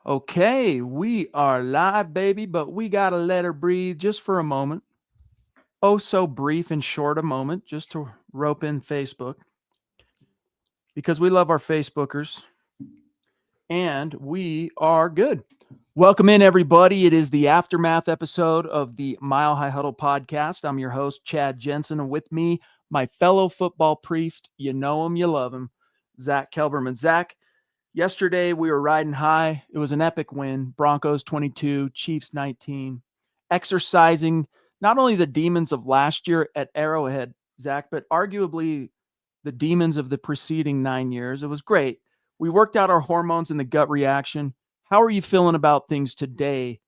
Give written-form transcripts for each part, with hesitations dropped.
Okay, we are live, baby, but we got to let her breathe just for a moment. Oh, so brief and short a moment just to rope in Facebook because we love our Facebookers and we are good. Welcome in, everybody. It is the aftermath episode of the Mile High Huddle podcast. I'm your host, Chad Jensen, and with me, my fellow football priest. You know him, you love him, Zack Kelberman. Zack, yesterday, we were riding high. It was an epic win. Broncos 22, Chiefs 19. Exercising not only the demons of last year at Arrowhead, Zack, but arguably the demons of the preceding 9 years. It was great. We worked out our hormones and the gut reaction. How are you feeling about things today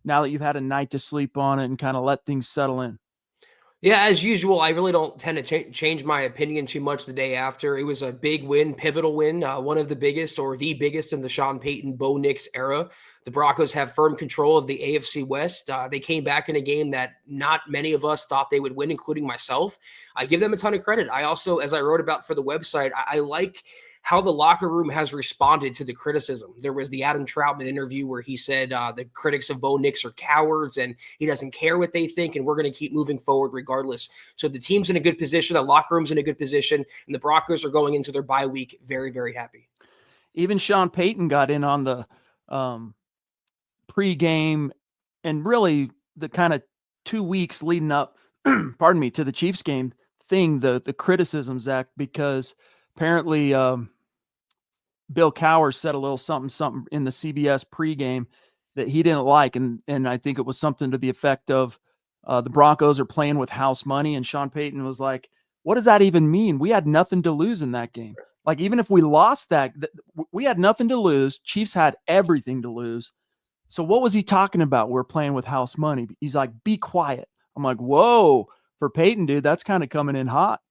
now that you've had a night to sleep on it and kind of let things settle in? Yeah, as usual, I really don't tend to change my opinion too much the day after. It was a big win, pivotal win, one of the biggest or the biggest in the Sean Payton, Bo Nix era. The Broncos have firm control of the AFC West. They came back in a game that not many of us thought they would win, including myself. I give them a ton of credit. I also, as I wrote about for the website, I like how the locker room has responded to the criticism. There was the Adam Troutman interview where he said the critics of Bo Nix are cowards and he doesn't care what they think, and we're going to keep moving forward regardless. So the team's in a good position, the locker room's in a good position, and the Broncos are going into their bye week very, very happy. Even Sean Payton got in on the pregame and really the kind of 2 weeks leading up, pardon me, to the Chiefs game thing, the criticism, Zack, because apparently Bill Cowher said a little something in the CBS pregame that he didn't like. And I think it was something to the effect of the Broncos are playing with house money. And Sean Payton was like, what does that even mean? We had nothing to lose in that game. Like, even if we lost that, we had nothing to lose. Chiefs had everything to lose. So what was he talking about? We're playing with house money. He's like, be quiet. I'm like, whoa, for Payton, dude, that's kind of coming in hot.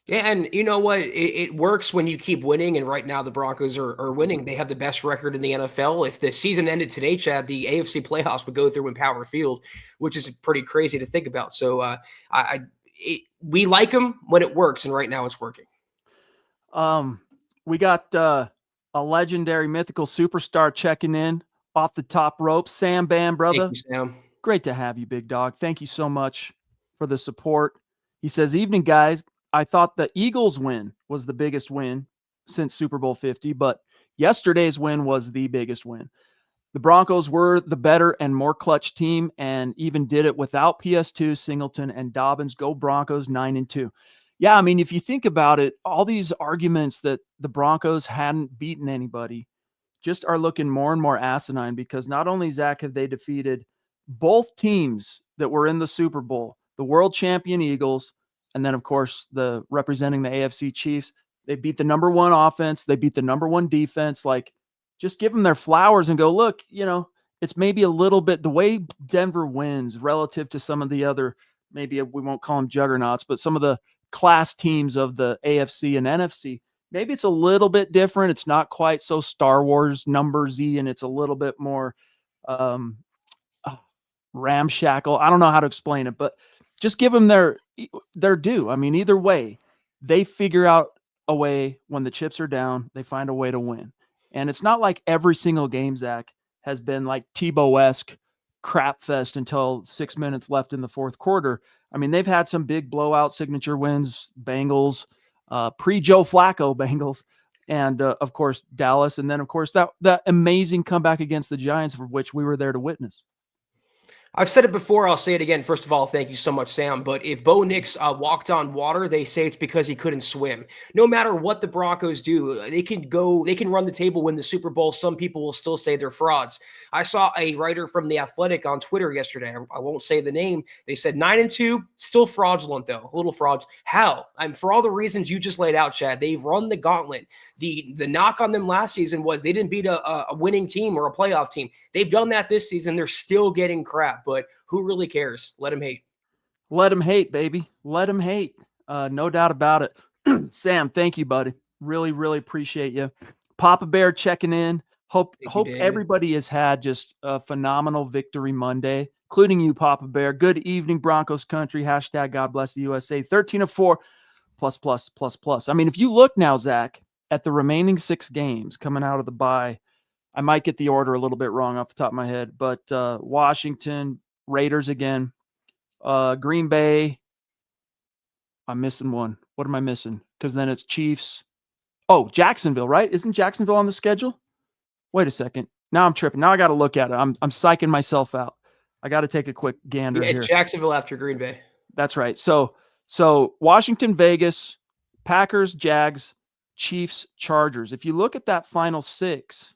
Yeah, and you know what? It works when you keep winning, and right now the Broncos are winning. They have the best record in the NFL. If the season ended today, Chad, the AFC playoffs would go through in Power Field, which is pretty crazy to think about. So we like them when it works, and right now it's working. We got a legendary mythical superstar checking in off the top rope. Sam Bam, brother. Thank you, Sam. Great to have you, big dog. Thank you so much for the support. He says, evening, guys. I thought the Eagles win was the biggest win since Super Bowl 50, but yesterday's win was the biggest win. The Broncos were the better and more clutch team and even did it without PS2, Singleton, and Dobbins. Go Broncos 9-2. Yeah, I mean, if you think about it, all these arguments that the Broncos hadn't beaten anybody just are looking more and more asinine because not only, Zack, have they defeated both teams that were in the Super Bowl, the world champion Eagles, and then, of course, the representing the AFC Chiefs. They beat the number one offense. They beat the number one defense. Like, just give them their flowers and go, look, it's maybe a little bit the way Denver wins relative to some of the other, maybe we won't call them juggernauts, but some of the class teams of the AFC and NFC. Maybe it's a little bit different. It's not quite so Star Wars numbersy, and it's a little bit more ramshackle. I don't know how to explain it, but just give them their due. I mean, either way, they figure out a way when the chips are down. They find a way to win. And it's not like every single game, Zack, has been like Tebow-esque crap fest until 6 minutes left in the fourth quarter. I mean, they've had some big blowout signature wins, Bengals, pre-Joe Flacco Bengals, and, of course, Dallas. And then, of course, that amazing comeback against the Giants, for which we were there to witness. I've said it before. I'll say it again. First of all, thank you so much, Sam. But if Bo Nix walked on water, they say it's because he couldn't swim. No matter what the Broncos do, they can run the table, win the Super Bowl. Some people will still say they're frauds. I saw a writer from The Athletic on Twitter yesterday. I won't say the name. They said 9-2, still fraudulent though, a little fraud. How? For all the reasons you just laid out, Chad. They've run the gauntlet. The knock on them last season was they didn't beat a winning team or a playoff team. They've done that this season. They're still getting crap. But who really cares? Let him hate. Let him hate, baby. Let him hate. No doubt about it. Sam, thank you, buddy. Really, really appreciate you. Papa Bear checking in. Hope everybody has had just a phenomenal victory Monday, including you, Papa Bear. Good evening, Broncos country. Hashtag God bless the USA. 13-4 plus. I mean, if you look now, Zack, at the remaining 6 games coming out of the bye, I might get the order a little bit wrong off the top of my head, but Washington, Raiders again, Green Bay. I'm missing one. What am I missing? Because then it's Chiefs. Oh, Jacksonville, right? Isn't Jacksonville on the schedule? Wait a second. Now I'm tripping. Now I got to look at it. I'm psyching myself out. I got to take a quick gander Yeah, it's here. Jacksonville after Green Bay. That's right. So Washington, Vegas, Packers, Jags, Chiefs, Chargers. If you look at that final 6,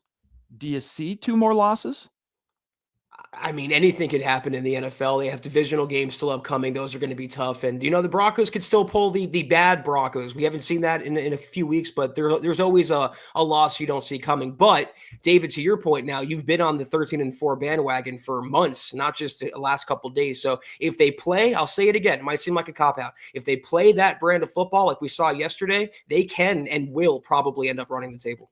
do you see 2 more losses? I mean, anything could happen in the NFL. They have divisional games still upcoming. Those are going to be tough. And, the Broncos could still pull the bad Broncos. We haven't seen that in a few weeks, but there's always a loss you don't see coming. But, David, to your point now, you've been on the 13-4 bandwagon for months, not just the last couple of days. So if they play, I'll say it again, it might seem like a cop-out. If they play that brand of football like we saw yesterday, they can and will probably end up running the table.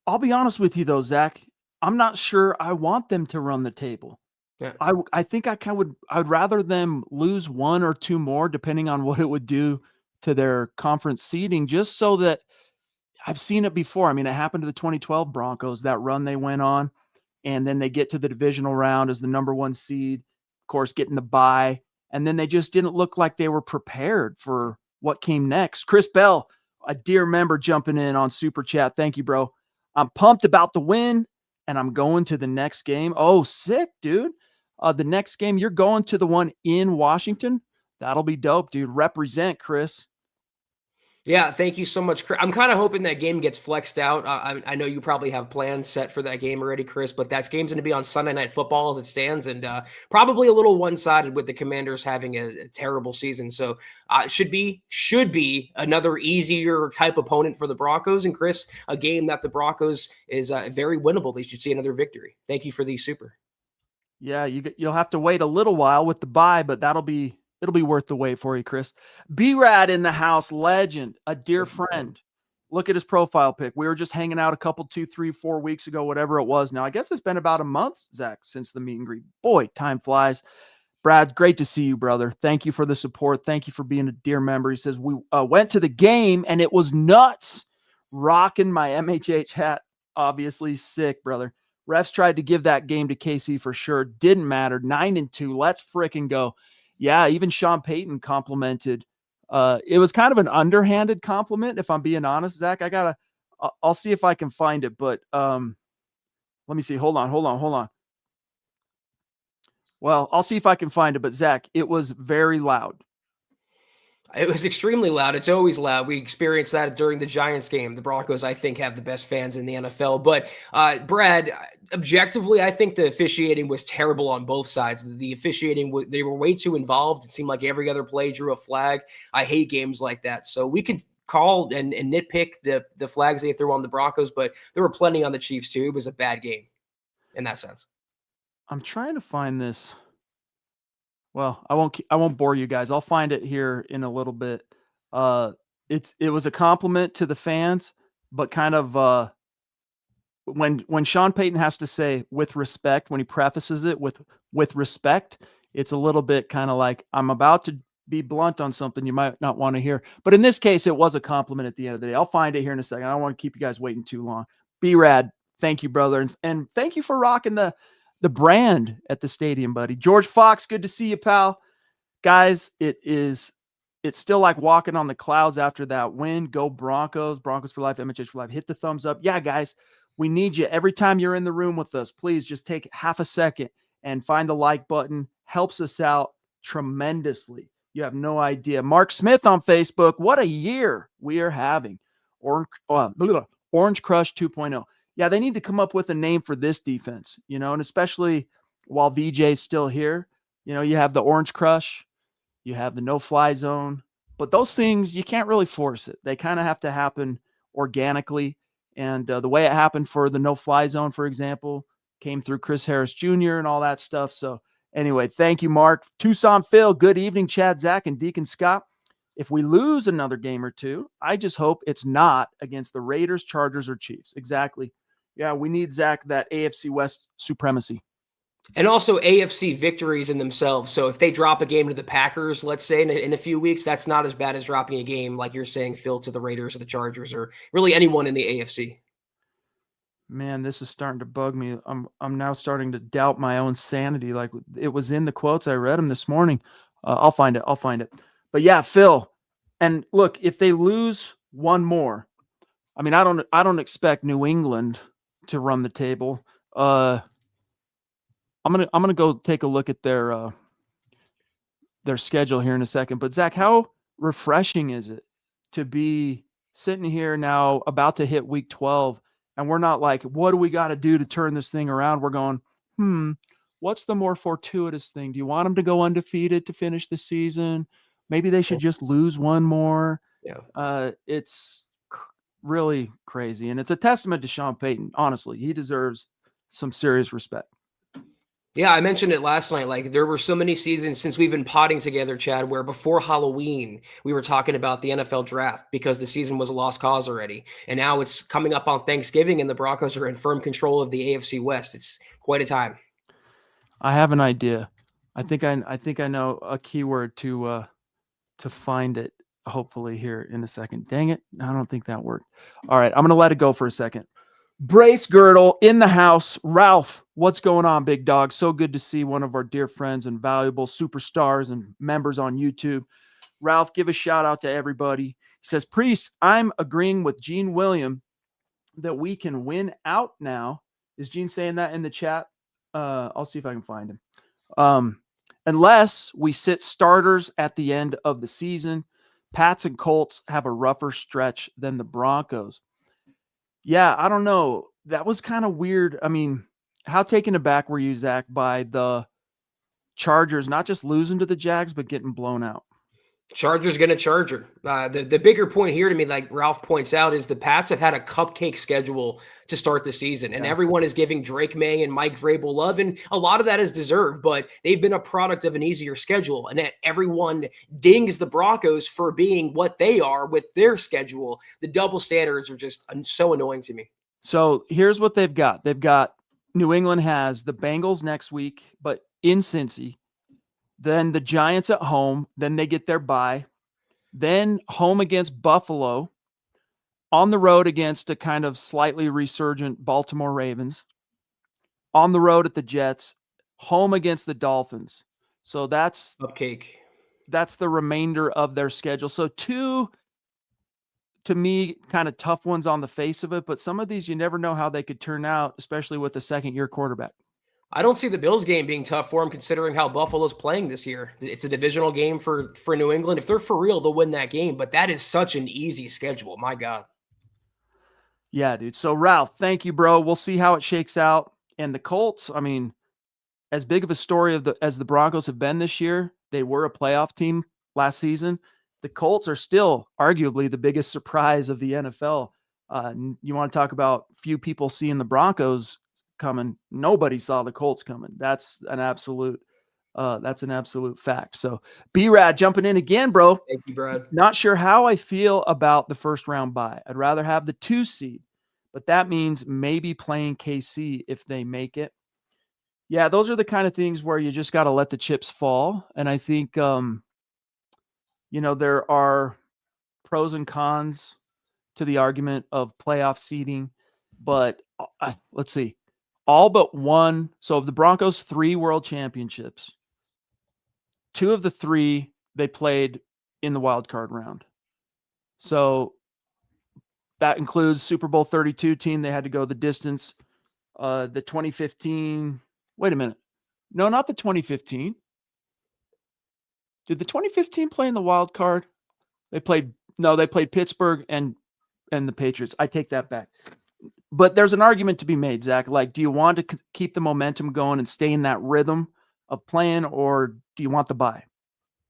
I'll be honest with you, though, Zach. I'm not sure I want them to run the table. Yeah. I think I would rather them lose 1 or 2 more, depending on what it would do to their conference seeding, just so that I've seen it before. I mean, it happened to the 2012 Broncos, that run they went on, and then they get to the divisional round as the number 1 seed, of course, getting the bye, and then they just didn't look like they were prepared for what came next. Chris Bell, a dear member, jumping in on Super Chat. Thank you, bro. I'm pumped about the win, and I'm going to the next game. Oh, sick, dude. The next game, you're going to the one in Washington. That'll be dope, dude. Represent, Chris. Yeah, thank you so much, Chris. I'm kind of hoping that game gets flexed out. I know you probably have plans set for that game already, Chris, but that game's going to be on Sunday Night Football as it stands, and probably a little one-sided with the Commanders having a terrible season. So should be another easier type opponent for the Broncos. And Chris, a game that the Broncos is very winnable. They should see another victory. Thank you for the super. Yeah, you'll have to wait a little while with the bye, but it'll be worth the wait for you, Chris. B-Rad in the house, legend, a dear friend. Look at his profile pic. We were just hanging out a couple, 2, 3, 4 weeks ago, whatever it was. Now, I guess it's been about a month, Zach, since the meet and greet. Boy, time flies. Brad, great to see you, brother. Thank you for the support. Thank you for being a dear member. He says, we went to the game, and it was nuts. Rocking my MHH hat. Obviously sick, brother. Refs tried to give that game to KC for sure. Didn't matter. 9-2. Let's fricking go. Yeah, even Sean Payton complimented. It was kind of an underhanded compliment, if I'm being honest, Zach. I'll see if I can find it, but let me see. Hold on. Well, I'll see if I can find it, but Zach, it was very loud. It was extremely loud. It's always loud. We experienced that during the Giants game. The Broncos, I think, have the best fans in the NFL. But, Brad, objectively, I think the officiating was terrible on both sides. The officiating, they were way too involved. It seemed like every other play drew a flag. I hate games like that. So we could call and nitpick the flags they threw on the Broncos, but there were plenty on the Chiefs, too. It was a bad game in that sense. I'm trying to find this. Well, I won't bore you guys. I'll find it here in a little bit. It was a compliment to the fans, but kind of when Sean Payton has to say with respect, when he prefaces it with respect, it's a little bit kind of like, I'm about to be blunt on something you might not want to hear. But in this case, it was a compliment at the end of the day. I'll find it here in a second. I don't want to keep you guys waiting too long. B-Rad, thank you, brother. And thank you for rocking the brand at the stadium, buddy. George Fox, good to see you, pal. Guys, it's still like walking on the clouds after that win. Go Broncos. Broncos for life, MHH for life. Hit the thumbs up. Yeah, guys, we need you. Every time you're in the room with us, please just take half a second and find the like button. Helps us out tremendously. You have no idea. Mark Smith on Facebook. What a year we are having. Orange Crush 2.0. Yeah, they need to come up with a name for this defense, and especially while VJ's still here, you have the Orange Crush, you have the no-fly zone, but those things, you can't really force it. They kind of have to happen organically, and the way it happened for the no-fly zone, for example, came through Chris Harris Jr. and all that stuff. So anyway, thank you, Mark. Tucson Phil, good evening, Chad, Zach, and Deacon Scott. If we lose another game or two, I just hope it's not against the Raiders, Chargers, or Chiefs. Exactly. Yeah, we need, Zach, that AFC West supremacy. And also AFC victories in themselves. So if they drop a game to the Packers, let's say in a few weeks, that's not as bad as dropping a game, like you're saying, Phil, to the Raiders or the Chargers or really anyone in the AFC. Man, this is starting to bug me. I'm now starting to doubt my own sanity. Like it was in the quotes. I read them this morning. I'll find it. I'll find it. But yeah, Phil. And look, if they lose one more, I mean, I don't expect New England to run the table. I'm gonna go take a look at their schedule here in a second. But Zach, how refreshing is it to be sitting here now about to hit week 12 and we're not like, what do we got to do to turn this thing around? We're going, what's the more fortuitous thing? Do you want them to go undefeated to finish the season? Maybe they should just lose one more. Yeah. It's really crazy. And it's a testament to Sean Payton. Honestly, he deserves some serious respect. Yeah, I mentioned it last night. Like there were so many seasons since we've been potting together, Chad, where before Halloween we were talking about the NFL draft because the season was a lost cause already. And now it's coming up on Thanksgiving and the Broncos are in firm control of the AFC West. It's quite a time. I have an idea. I think I know a keyword to find it. Hopefully here in a second. Dang it! I don't think that worked. All right, I'm gonna let it go for a second. Brace girdle in the house. Ralph, what's going on, big dog? So good to see one of our dear friends and valuable superstars and members on YouTube. Ralph, give a shout out to everybody. He says, Priest, I'm agreeing with Gene William that we can win out now. Is Gene saying that in the chat? I'll see if I can find him. Unless we sit starters at the end of the season. Pats and Colts have a rougher stretch than the Broncos. Yeah, I don't know. That was kind of weird. I mean, how taken aback were you, Zach, by the Chargers not just losing to the Jags, but getting blown out? Chargers going to Charger. The bigger point here to me, like Ralph points out, is the Pats have had a cupcake schedule to start the season, and everyone is giving Drake May and Mike Vrabel love, and a lot of that is deserved, but they've been a product of an easier schedule, and that everyone dings the Broncos for being what they are with their schedule. The double standards are just so annoying to me. So here's what they've got. They've got New England has the Bengals next week, but in Cincy. Then the Giants at home. Then they get their bye. Then home against Buffalo. On the road against a kind of slightly resurgent Baltimore Ravens. On the road at the Jets. Home against the Dolphins. So that's cupcake. That's the remainder of their schedule. So two, to me, kind of tough ones on the face of it. But some of these, you never know how they could turn out, especially with a second-year quarterback. I don't see the Bills game being tough for them, considering how Buffalo's playing this year. It's a divisional game for New England. If they're for real, they'll win that game. But that is such an easy schedule. My God. Yeah, dude. So, Ralph, thank you, bro. We'll see how it shakes out. And the Colts, I mean, as big of a story as the Broncos have been this year, they were a playoff team last season. The Colts are still arguably the biggest surprise of the NFL. You want to talk about few people seeing the Broncos coming? Nobody saw the Colts coming. That's an absolute fact. So B-Rad jumping in again, bro. Thank you, Brad. Not sure how I feel about the first round bye. I'd rather have the 2 seed, but that means maybe playing KC if they make it. Yeah, those are the kind of things where you just got to let the chips fall. And I think, there are pros and cons to the argument of playoff seeding, but let's see. All but one. So of the Broncos' 3 world championships, 2 of the 3 they played in the wild card round. So that includes Super Bowl 32 team. They had to go the distance. The 2015. Wait a minute. No, not the 2015. Did the 2015 play in the wild card? They played Pittsburgh and the Patriots. I take that back. But there's an argument to be made, Zach. Like, do you want to keep the momentum going and stay in that rhythm of playing, or do you want the bye?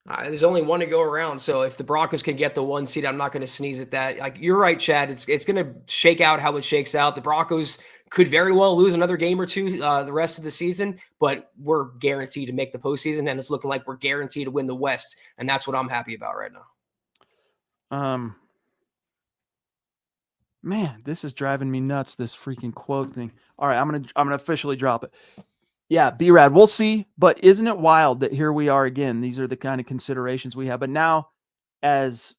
There's only one to go around. So if the Broncos can get the 1 seed, I'm not going to sneeze at that. Like, you're right, Chad. It's going to shake out how it shakes out. The Broncos could very well lose another game or 2 the rest of the season, but we're guaranteed to make the postseason, and it's looking like we're guaranteed to win the West, and that's what I'm happy about right now. Man, this is driving me nuts, this freaking quote thing. All right, I'm gonna officially drop it. Yeah, B-Rad, we'll see. But isn't it wild that here we are again? These are the kind of considerations we have. But now, as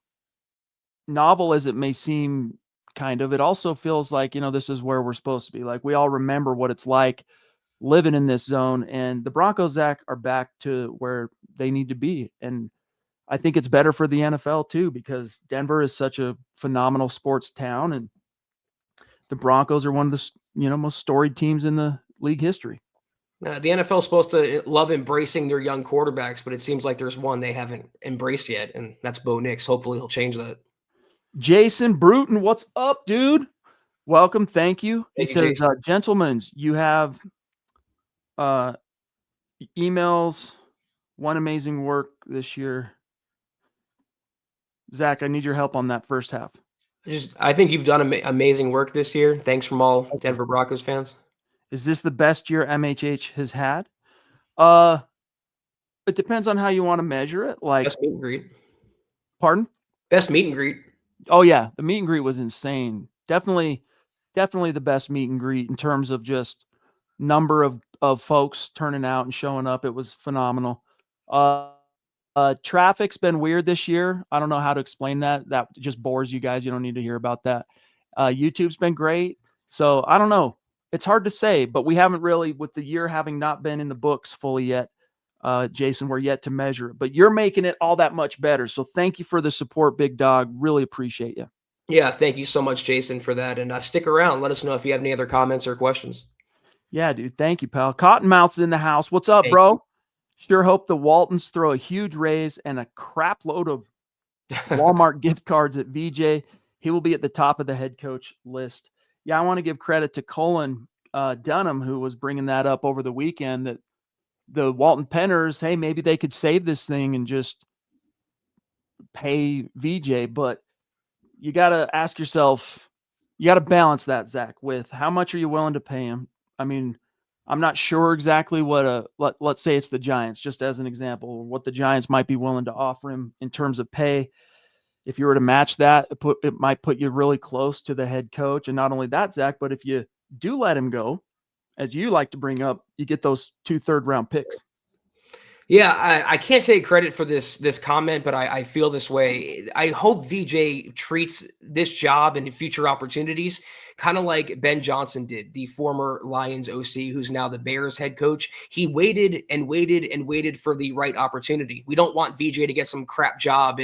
novel as it may seem kind of, it also feels like, this is where we're supposed to be. Like, we all remember what it's like living in this zone, and the Broncos, Zach, are back to where they need to be. And I think it's better for the NFL too, because Denver is such a phenomenal sports town, and the Broncos are one of the most storied teams in the league history. Now, the NFL is supposed to love embracing their young quarterbacks, but it seems like there's one they haven't embraced yet, and that's Bo Nix. Hopefully, he'll change that. Jason Bruton, what's up, dude? Welcome, thank you. He says, gentlemen, you have emails, one amazing work this year. Zach, I need your help on that first half. I think you've done amazing work this year. Thanks from all Denver Broncos fans. Is this the best year MHH has had? It depends on how you want to measure it. Like, best meet and greet. Pardon? Best meet and greet. Oh yeah, the meet and greet was insane. Definitely the best meet and greet in terms of just number of folks turning out and showing up. It was phenomenal. Traffic's been weird this year. I don't know how to explain that. That just bores you guys. You don't need to hear about that. YouTube's been great. So I don't know. It's hard to say, but we haven't really, with the year having not been in the books fully yet, Jason, we're yet to measure it. But you're making it all that much better. So thank you for the support, big dog. Really appreciate you. Yeah, thank you so much, Jason, for that. And stick around. Let us know if you have any other comments or questions. Yeah, dude. Thank you, pal. Cottonmouth's in the house. What's up, bro? Sure hope the Waltons throw a huge raise and a crap load of Walmart gift cards at VJ. He will be at the top of the head coach list. Yeah, I want to give credit to Colin Dunham, who was bringing that up over the weekend, that the Walton Penners, hey, maybe they could save this thing and just pay VJ. But you got to ask yourself, you got to balance that, Zach, with how much are you willing to pay him? I mean, I'm not sure exactly what let's say it's the Giants, just as an example, what the Giants might be willing to offer him in terms of pay. If you were to match that, it might put you really close to the head coach. And not only that, Zach, but if you do let him go, as you like to bring up, you get those 2 third-round picks. Yeah, I can't take credit for this comment, but I feel this way. I hope VJ treats this job and future opportunities kind of like Ben Johnson did, the former Lions OC, who's now the Bears head coach. He waited and waited and waited for the right opportunity. We don't want VJ to get some crap job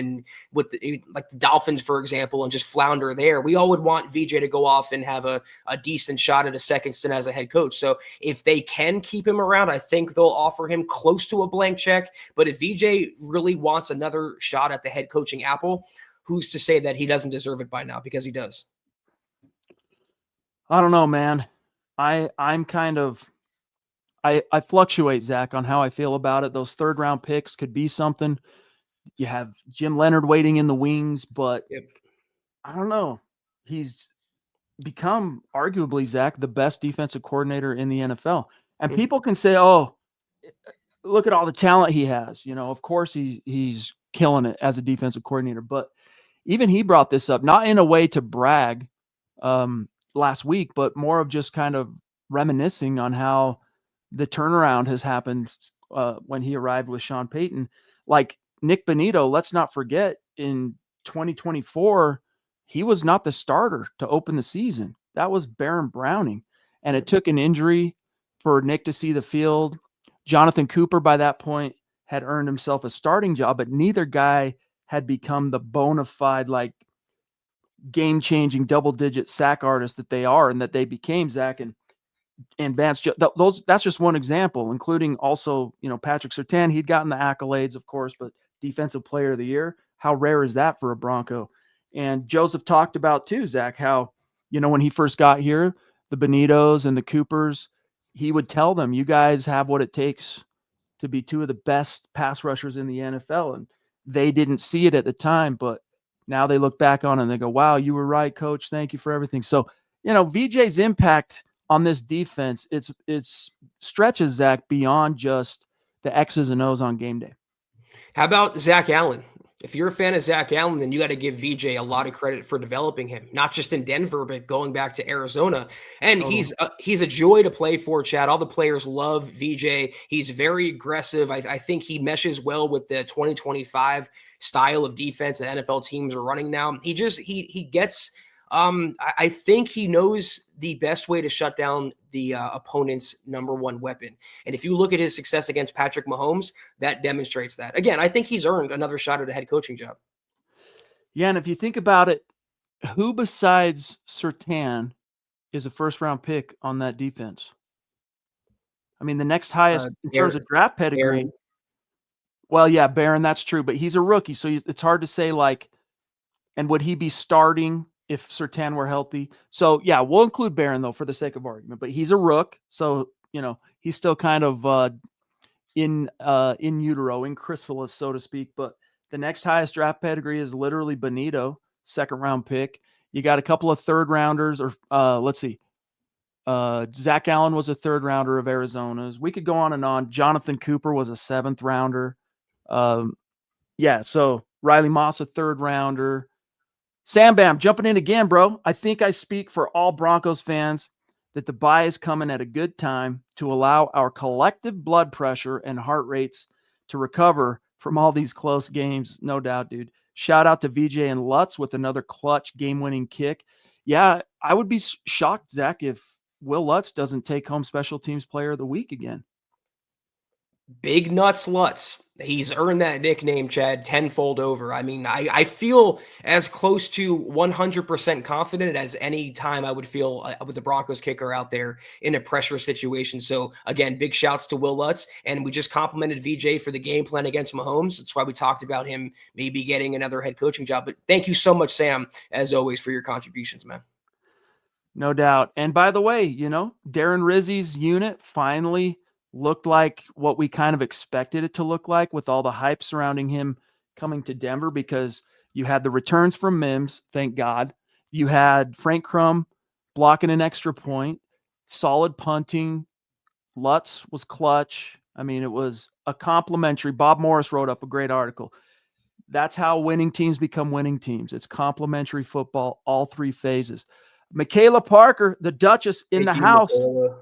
with the Dolphins, for example, and just flounder there. We all would want VJ to go off and have a decent shot at a second stint as a head coach. So if they can keep him around, I think they'll offer him close to a blank check. But if VJ really wants another shot at the head coaching apple, who's to say that he doesn't deserve it by now? Because he does. I don't know, man. I'm kind of I fluctuate, Zach, on how I feel about it. Those third-round picks could be something. You have Jim Leonard waiting in the wings, but I don't know. He's become arguably, Zach, the best defensive coordinator in the NFL. And people can say, oh, look at all the talent he has. Of course he's killing it as a defensive coordinator. But even he brought this up, not in a way to brag last week, but more of just kind of reminiscing on how the turnaround has happened when he arrived with Sean Payton. Like Nick Bonito, let's not forget, in 2024, he was not the starter to open the season. That was Baron Browning. And it took an injury for Nick to see the field. Jonathan Cooper, by that point, had earned himself a starting job, but neither guy had become the bona fide, game-changing double-digit sack artist that they are and that they became, Zach. And Vance, that's just one example, including also, Patrick Surtain. He'd gotten the accolades, of course, but defensive player of the year, how rare is that for a Bronco? And Joseph talked about too, Zach, how, when he first got here, the Benitos and the Coopers, he would tell them, you guys have what it takes to be 2 of the best pass rushers in the NFL. And they didn't see it at the time, but now they look back on it and they go, wow, you were right, coach. Thank you for everything. So, VJ's impact on this defense, it's stretches, Zach, beyond just the X's and O's on game day. How about Zach Allen? If you're a fan of Zach Allen, then you got to give VJ a lot of credit for developing him, not just in Denver, but going back to Arizona. And he's a joy to play for, Chad. All the players love VJ. He's very aggressive. I think he meshes well with the 2025 style of defense that NFL teams are running now. He gets I think he knows the best way to shut down the opponent's number one weapon. And if you look at his success against Patrick Mahomes, that demonstrates that. Again, I think he's earned another shot at a head coaching job. Yeah, and if you think about it, who besides Surtain is a first-round pick on that defense? I mean, the next highest in terms of draft pedigree. Well, yeah, Barron, that's true, but he's a rookie, so it's hard to say, like, and would he be starting if Surtain were healthy? So, yeah, we'll include Barron, though, for the sake of argument, but he's a rook, so, he's still kind of in utero, in chrysalis, so to speak, but the next highest draft pedigree is literally Benito, second-round pick. You got a couple of third-rounders, or let's see. Zach Allen was a third-rounder of Arizona's. We could go on and on. Jonathan Cooper was a seventh-rounder. So Riley Moss, a third-rounder. Sam Bam, jumping in again, bro. I think I speak for all Broncos fans that the bye is coming at a good time to allow our collective blood pressure and heart rates to recover from all these close games. No doubt, dude. Shout out to VJ and Lutz with another clutch game-winning kick. Yeah, I would be shocked, Zach, if Will Lutz doesn't take home special teams player of the week again. Big Nuts Lutz. He's earned that nickname, Chad, tenfold over. I mean, I feel as close to 100% confident as any time I would feel with the Broncos kicker out there in a pressure situation. So, again, big shouts to Will Lutz. And we just complimented VJ for the game plan against Mahomes. That's why we talked about him maybe getting another head coaching job. But thank you so much, Sam, as always, for your contributions, man. No doubt. And by the way, Darren Rizzi's unit finally looked like what we kind of expected it to look like with all the hype surrounding him coming to Denver, because you had the returns from Mims, thank God. You had Frank Crum blocking an extra point, solid punting. Lutz was clutch. I mean, it was a complimentary. Bob Morris wrote up a great article. That's how winning teams become winning teams. It's complimentary football, all three phases. Michaela Parker, the Duchess in the house. Michaela.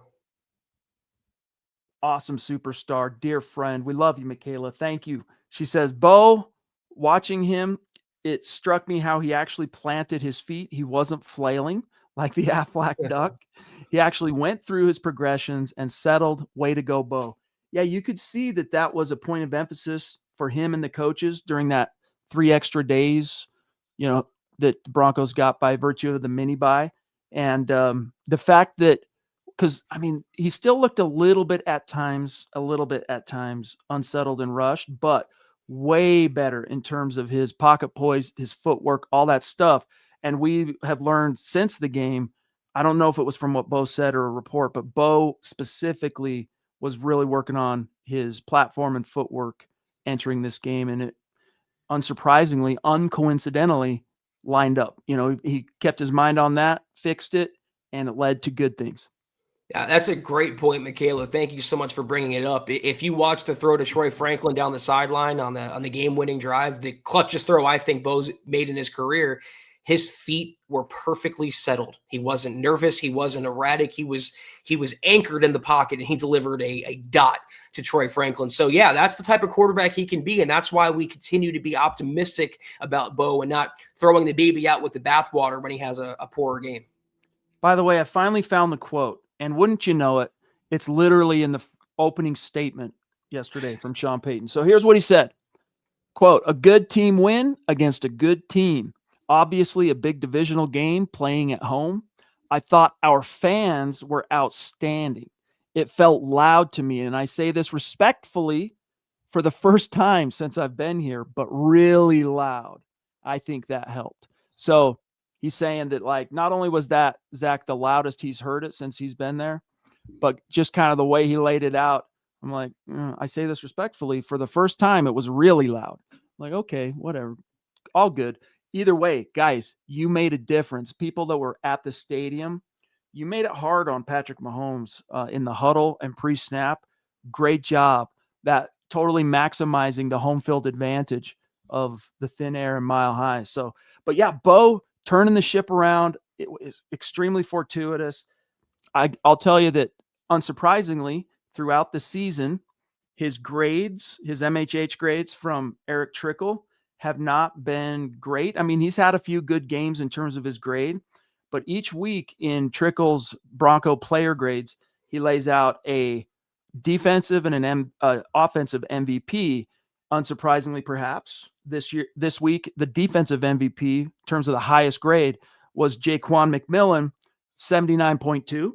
Awesome superstar, dear friend. We love you, Michaela. Thank you. She says, Bo, watching him, it struck me how he actually planted his feet. He wasn't flailing like the Aflac duck. He actually went through his progressions and settled. Way to go, Bo. Yeah, you could see that was a point of emphasis for him and the coaches during that 3 extra days, that the Broncos got by virtue of the mini bye. And the fact that, because, I mean, he still looked a little bit at times unsettled and rushed, but way better in terms of his pocket poise, his footwork, all that stuff. And we have learned since the game, I don't know if it was from what Bo said or a report, but Bo specifically was really working on his platform and footwork entering this game. And it, unsurprisingly, uncoincidentally, lined up. He kept his mind on that, fixed it, and it led to good things. Yeah, that's a great point, Michaela. Thank you so much for bringing it up. If you watch the throw to Troy Franklin down the sideline on the game-winning drive, the clutchest throw I think Bo's made in his career, his feet were perfectly settled. He wasn't nervous. He wasn't erratic. He was anchored in the pocket, and he delivered a dot to Troy Franklin. So, yeah, that's the type of quarterback he can be, and that's why we continue to be optimistic about Bo and not throwing the baby out with the bathwater when he has a poorer game. By the way, I finally found the quote. And wouldn't you know it, it's literally in the opening statement yesterday from Sean Payton. So here's what he said. Quote, a good team win against a good team. Obviously a big divisional game playing at home. I thought our fans were outstanding. It felt loud to me. And I say this respectfully for the first time since I've been here, but really loud. I think that helped. So he's saying that, like, not only was that, Zach, the loudest he's heard it since he's been there, but just kind of the way he laid it out. I'm like, I say this respectfully. For the first time, it was really loud. I'm like, okay, whatever. All good. Either way, guys, you made a difference. People that were at the stadium, you made it hard on Patrick Mahomes in the huddle and pre-snap. Great job. That totally maximizing the home field advantage of the thin air and mile high. So, but yeah, Bo, turning the ship around, it was extremely fortuitous. I'll tell you that, unsurprisingly, throughout the season, his grades, his MHH grades from Eric Trickle have not been great. I mean, he's had a few good games in terms of his grade, but each week in Trickle's Bronco player grades, he lays out a defensive and an offensive MVP. Unsurprisingly, perhaps this week, the defensive MVP in terms of the highest grade was Jaquan McMillan, 79.2.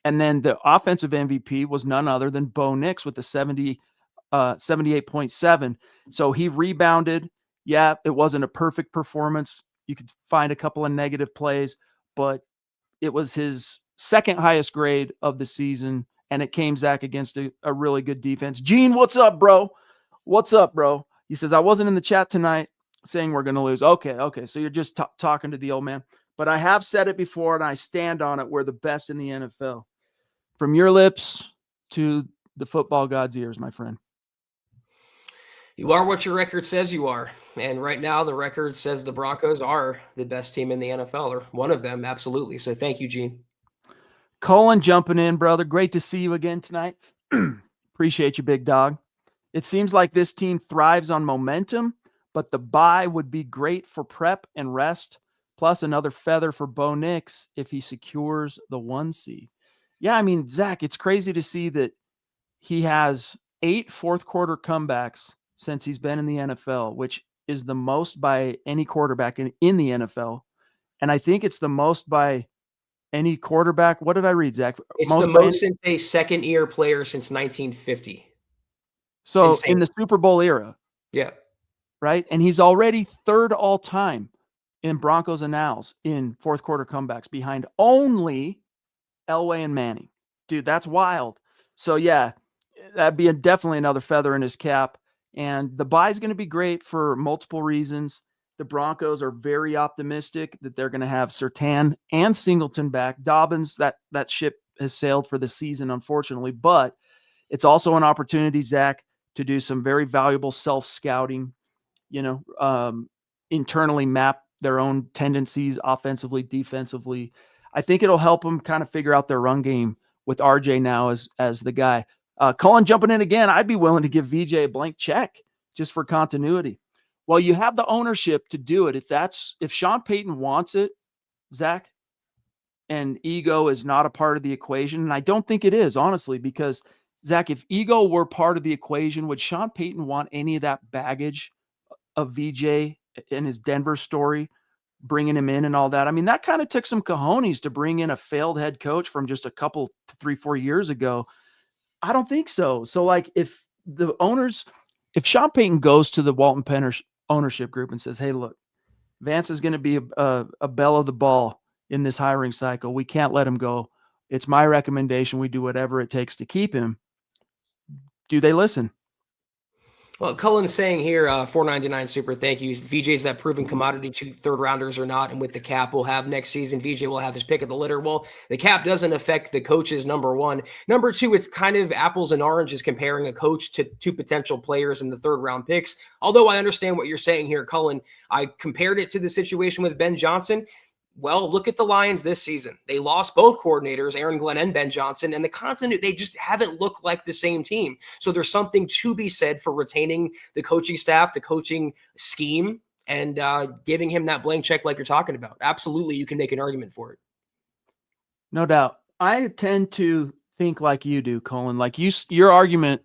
And then the offensive MVP was none other than Bo Nix with the 78.7. So he rebounded. Yeah, it wasn't a perfect performance. You could find a couple of negative plays, but it was his second highest grade of the season. And it came, Zach, against a really good defense. Gene, what's up, bro? What's up, bro? He says, I wasn't in the chat tonight saying we're going to lose. Okay. So you're just talking to the old man. But I have said it before, and I stand on it. We're the best in the NFL. From your lips to the football god's ears, my friend. You are what your record says you are. And right now, the record says the Broncos are the best team in the NFL, or one of them, absolutely. So thank you, Gene. Colin jumping in, brother. Great to see you again tonight. Appreciate you, big dog. It seems like this team thrives on momentum, but the bye would be great for prep and rest, plus another feather for Bo Nix if he secures the 1 seed. Yeah, I mean, Zach, it's crazy to see that he has 8 fourth-quarter comebacks since he's been in the NFL, which is the most by any quarterback in the NFL. And I think it's the most by any quarterback. What did I read, Zach? It's the most since a second-year player since 1950. So insane. In the Super Bowl era. Yeah. Right? And he's already third all-time in Broncos annals in fourth-quarter comebacks behind only Elway and Manning. Dude, that's wild. So, yeah, that'd be definitely another feather in his cap. And the bye is going to be great for multiple reasons. The Broncos are very optimistic that they're going to have Surtain and Singleton back. Dobbins, that ship has sailed for the season, unfortunately. But it's also an opportunity, Zach, to do some very valuable self-scouting, internally map their own tendencies offensively, defensively. I think it'll help them kind of figure out their run game with RJ now as the guy. Colin jumping in again. I'd be willing to give VJ a blank check just for continuity. Well, you have the ownership to do it. If Sean Payton wants it, Zach, and ego is not a part of the equation, and I don't think it is, honestly, because Zach, if ego were part of the equation, would Sean Payton want any of that baggage of VJ and his Denver story, bringing him in and all that? I mean, that kind of took some cojones to bring in a failed head coach from just a couple, 3-4 years ago. I don't think so. So, like, if Sean Payton goes to the Walton Penn ownership group and says, hey, look, Vance is going to be a belle of the ball in this hiring cycle. We can't let him go. It's my recommendation. We do whatever it takes to keep him. Do they listen? Well, Cullen's saying here, $4.99 super, thank you. VJ's that proven commodity to third rounders or not, and with the cap we'll have next season, VJ will have his pick of the litter. Well, the cap doesn't affect the coaches, number one. Number two, it's kind of apples and oranges comparing a coach to two potential players in the third round picks. Although I understand what you're saying here, Cullen, I compared it to the situation with Ben Johnson. Well, look at the Lions this season. They lost both coordinators, Aaron Glenn and Ben Johnson, and the continuity, they just haven't looked like the same team. So there's something to be said for retaining the coaching staff, the coaching scheme, and giving him that blank check like you're talking about. Absolutely, you can make an argument for it. No doubt. I tend to think like you do, Colin. Like your argument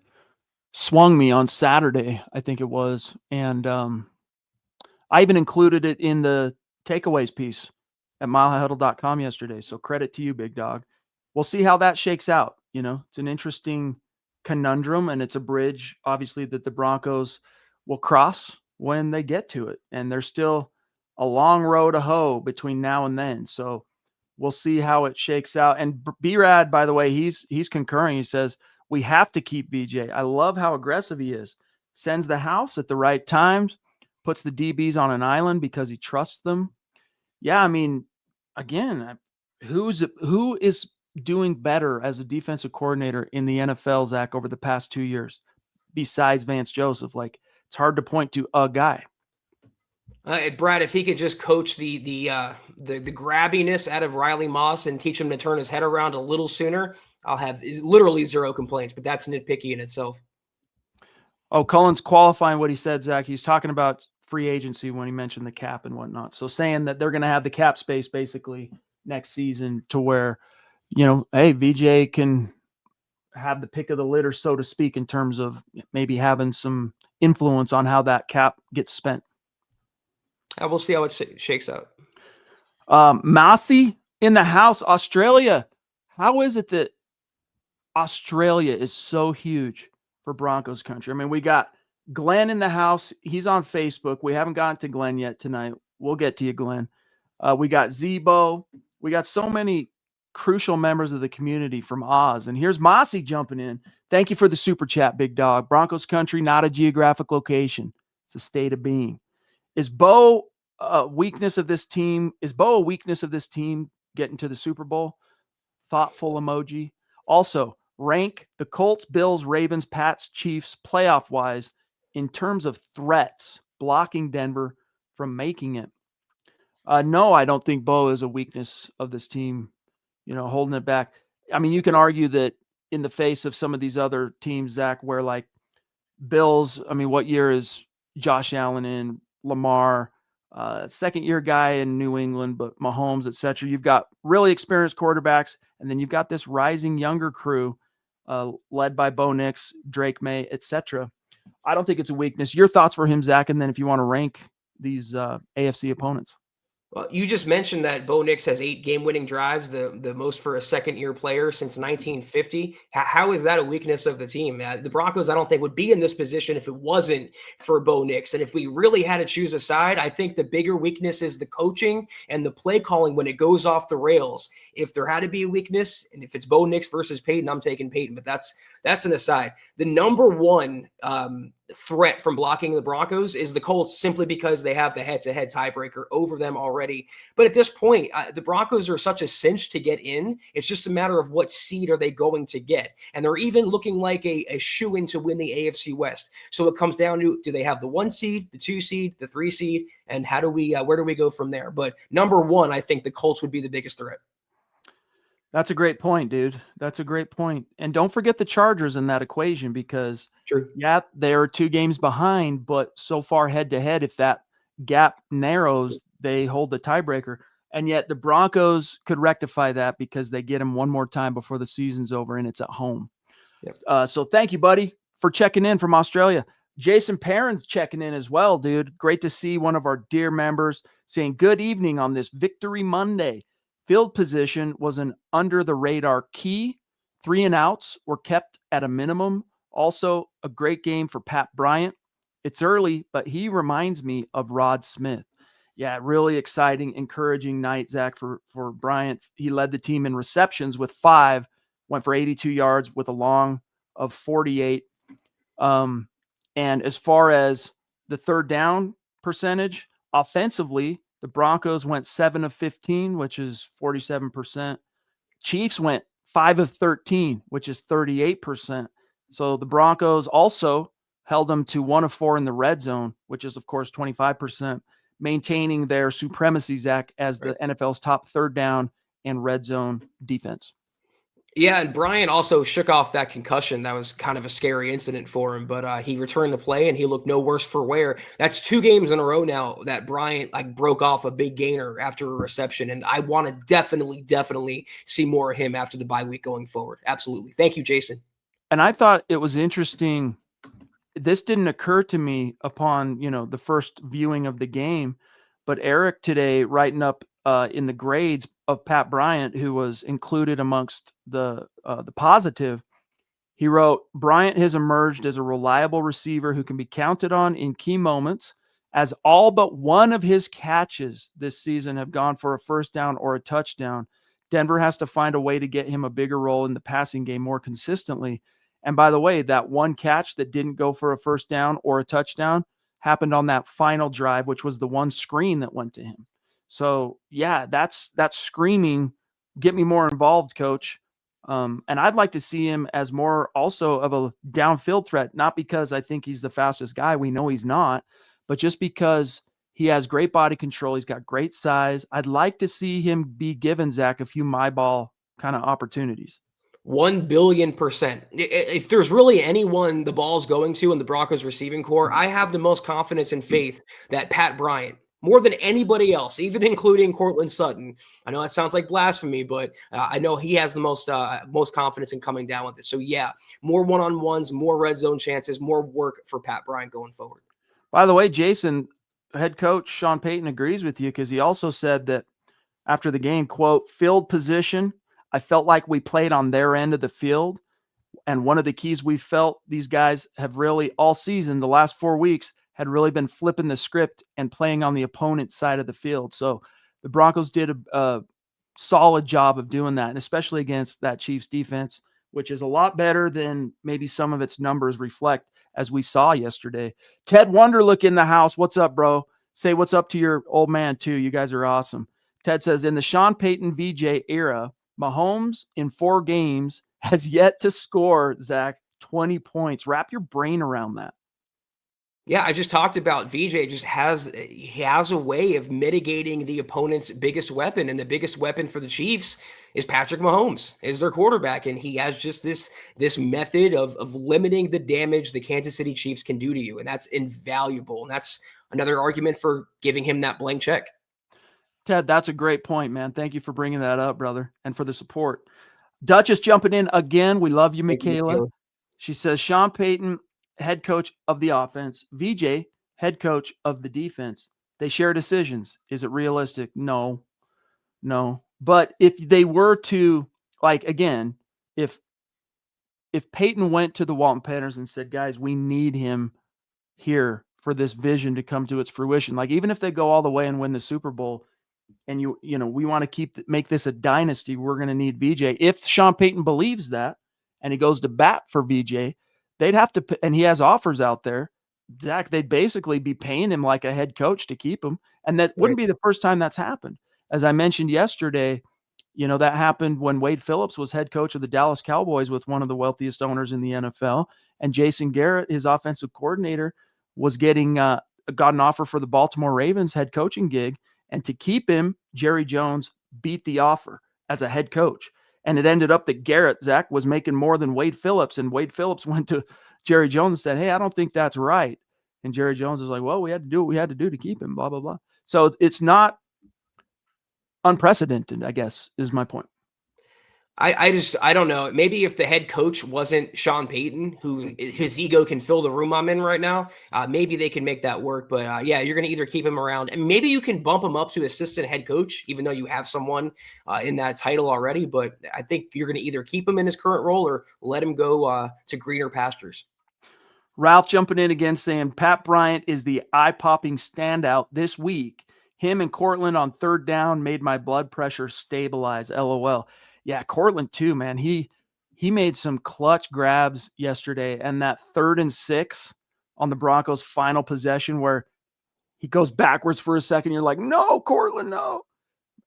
swung me on Saturday, I think it was, and I even included it in the takeaways piece at milehighhuddle.com yesterday. So credit to you, big dog. We'll see how that shakes out. It's an interesting conundrum, and it's a bridge, obviously, that the Broncos will cross when they get to it. And there's still a long road to hoe between now and then. So we'll see how it shakes out. And B-Rad, by the way, he's concurring. He says, we have to keep VJ. I love how aggressive he is. Sends the house at the right times, puts the DBs on an island because he trusts them. Yeah, I mean, again, who is doing better as a defensive coordinator in the NFL, Zach, over the past 2 years, besides Vance Joseph? Like, it's hard to point to a guy. Brad, if he could just coach the grabbiness out of Riley Moss and teach him to turn his head around a little sooner, I'll have literally zero complaints. But that's nitpicky in itself. Oh, Cullen's qualifying what he said, Zach. He's talking about free agency when he mentioned the cap and whatnot. So saying that they're going to have the cap space basically next season to where, hey, VJ can have the pick of the litter, so to speak, in terms of maybe having some influence on how that cap gets spent. We'll see how it shakes out. Massey in the house, Australia. How is it that Australia is so huge for Broncos country? I mean, we got Glenn in the house. He's on Facebook. We haven't gotten to Glenn yet tonight. We'll get to you, Glenn. We got Zebo. We got so many crucial members of the community from Oz. And here's Mossy jumping in. Thank you for the super chat, big dog. Broncos country, not a geographic location. It's a state of being. Is Bo a weakness of this team? Is Bo a weakness of this team getting to the Super Bowl? Thoughtful emoji. Also, rank the Colts, Bills, Ravens, Pats, Chiefs playoff-wise in terms of threats, blocking Denver from making it. No, I don't think Bo is a weakness of this team, holding it back. I mean, you can argue that in the face of some of these other teams, Zach, where like Bills, I mean, what year is Josh Allen in? Lamar, second-year guy in New England, but Mahomes, et cetera. You've got really experienced quarterbacks, and then you've got this rising younger crew led by Bo Nix, Drake May, et cetera. I don't think it's a weakness. Your thoughts for him, Zach, and then if you want to rank these AFC opponents. Well, you just mentioned that Bo Nix has 8 game-winning drives, the most for a second-year player since 1950. How is that a weakness of the team? The Broncos, I don't think, would be in this position if it wasn't for Bo Nix. And if we really had to choose a side, I think the bigger weakness is the coaching and the play calling when it goes off the rails. If there had to be a weakness, and if it's Bo Nix versus Peyton, I'm taking Peyton. But that's an aside. The number one threat from blocking the Broncos is the Colts, simply because they have the head-to-head tiebreaker over them already. But at this point, the Broncos are such a cinch to get in. It's just a matter of what seed are they going to get. And they're even looking like a shoo-in to win the AFC West. So it comes down to, do they have the 1 seed, the 2 seed, the 3 seed, and where do we go from there? But number one, I think the Colts would be the biggest threat. That's a great point, dude. That's a great point. And don't forget the Chargers in that equation, because yeah, they're 2 games behind, but so far head-to-head, if that gap narrows, they hold the tiebreaker. And yet the Broncos could rectify that because they get them one more time before the season's over, and it's at home. Yep. So thank you, buddy, for checking in from Australia. Jason Perrin's checking in as well, dude. Great to see one of our dear members saying good evening on this Victory Monday. Field position was an under-the-radar key. 3 and outs were kept at a minimum. Also, a great game for Pat Bryant. It's early, but he reminds me of Rod Smith. Yeah, really exciting, encouraging night, Zach, for Bryant. He led the team in receptions with 5, went for 82 yards with a long of 48. And as far as the third down percentage, offensively, the Broncos went 7 of 15, which is 47%. Chiefs went 5 of 13, which is 38%. So the Broncos also held them to 1 of 4 in the red zone, which is, of course, 25%, maintaining their supremacy, Zach, as the NFL's top third down and red zone defense. Yeah, and Bryant also shook off that concussion. That was kind of a scary incident for him, but he returned to play, and he looked no worse for wear. That's 2 games in a row now that Bryant broke off a big gainer after a reception, and I want to definitely see more of him after the bye week going forward. Absolutely. Thank you, Jason. And I thought it was interesting. This didn't occur to me upon, the first viewing of the game, but Eric today writing up in the grades of Pat Bryant, who was included amongst the positive, he wrote, Bryant has emerged as a reliable receiver who can be counted on in key moments, as all but one of his catches this season have gone for a first down or a touchdown. Denver has to find a way to get him a bigger role in the passing game more consistently. And by the way, that one catch that didn't go for a first down or a touchdown happened on that final drive, which was the one screen that went to him. So yeah, that's screaming, get me more involved, coach. And I'd like to see him as more also of a downfield threat, not because I think he's the fastest guy. We know he's not, but just because he has great body control. He's got great size. I'd like to see him be given, Zach, a few my ball kind of opportunities. 1 billion%. If there's really anyone the ball's going to in the Broncos receiving core, I have the most confidence and faith that Pat Bryant more than anybody else, even including Cortland Sutton. I know that sounds like blasphemy, but I know he has the most confidence in coming down with it. So yeah, more one-on-ones, more red zone chances, more work for Pat Bryant going forward. By the way, Jason, head coach Sean Payton agrees with you because he also said that after the game, quote, field position, I felt like we played on their end of the field. And one of the keys we felt these guys have really all season, the last 4 weeks, had really been flipping the script and playing on the opponent's side of the field. So the Broncos did a solid job of doing that, and especially against that Chiefs defense, which is a lot better than maybe some of its numbers reflect, as we saw yesterday. Ted Wonderlook in the house. What's up, bro? Say what's up to your old man, too. You guys are awesome. Ted says, in the Sean Payton VJ era, Mahomes in 4 games has yet to score, Zach, 20 points. Wrap your brain around that. Yeah, I just talked about VJ he has a way of mitigating the opponent's biggest weapon, and the biggest weapon for the Chiefs is Patrick Mahomes, is their quarterback, and he has just this method of limiting the damage the Kansas City Chiefs can do to you, and that's invaluable, and that's another argument for giving him that blank check. Ted, that's a great point, man. Thank you for bringing that up, brother, and for the support. Duchess jumping in again. We love you, Michaela. She says, Sean Payton, head coach of the offense, VJ, head coach of the defense. They share decisions. Is it realistic? No. But if they were to, like, again, if Payton went to the Walton Panthers and said, guys, we need him here for this vision to come to its fruition, like even if they go all the way and win the Super Bowl, and we want to make this a dynasty, we're going to need VJ. If Sean Payton believes that and he goes to bat for VJ, they'd have to, and he has offers out there, Zach, they'd basically be paying him like a head coach to keep him. And that wouldn't be the first time that's happened. As I mentioned yesterday, that happened when Wade Phillips was head coach of the Dallas Cowboys with one of the wealthiest owners in the NFL. And Jason Garrett, his offensive coordinator, was got an offer for the Baltimore Ravens head coaching gig. And to keep him, Jerry Jones beat the offer as a head coach. And it ended up that Garrett, Zach, was making more than Wade Phillips. And Wade Phillips went to Jerry Jones and said, hey, I don't think that's right. And Jerry Jones was like, well, we had to do what we had to do to keep him, blah, blah, blah. So it's not unprecedented, I guess, is my point. I don't know. Maybe if the head coach wasn't Sean Payton, who his ego can fill the room I'm in right now, maybe they can make that work. But yeah, you're going to either keep him around, and maybe you can bump him up to assistant head coach, even though you have someone in that title already. But I think you're going to either keep him in his current role or let him go to greener pastures. Ralph jumping in again saying Pat Bryant is the eye-popping standout this week. Him and Cortland on third down made my blood pressure stabilize. LOL. Yeah, Cortland too, man. He made some clutch grabs yesterday, and that 3rd and 6 on the Broncos' final possession where he goes backwards for a second. You're like, no, Cortland, no.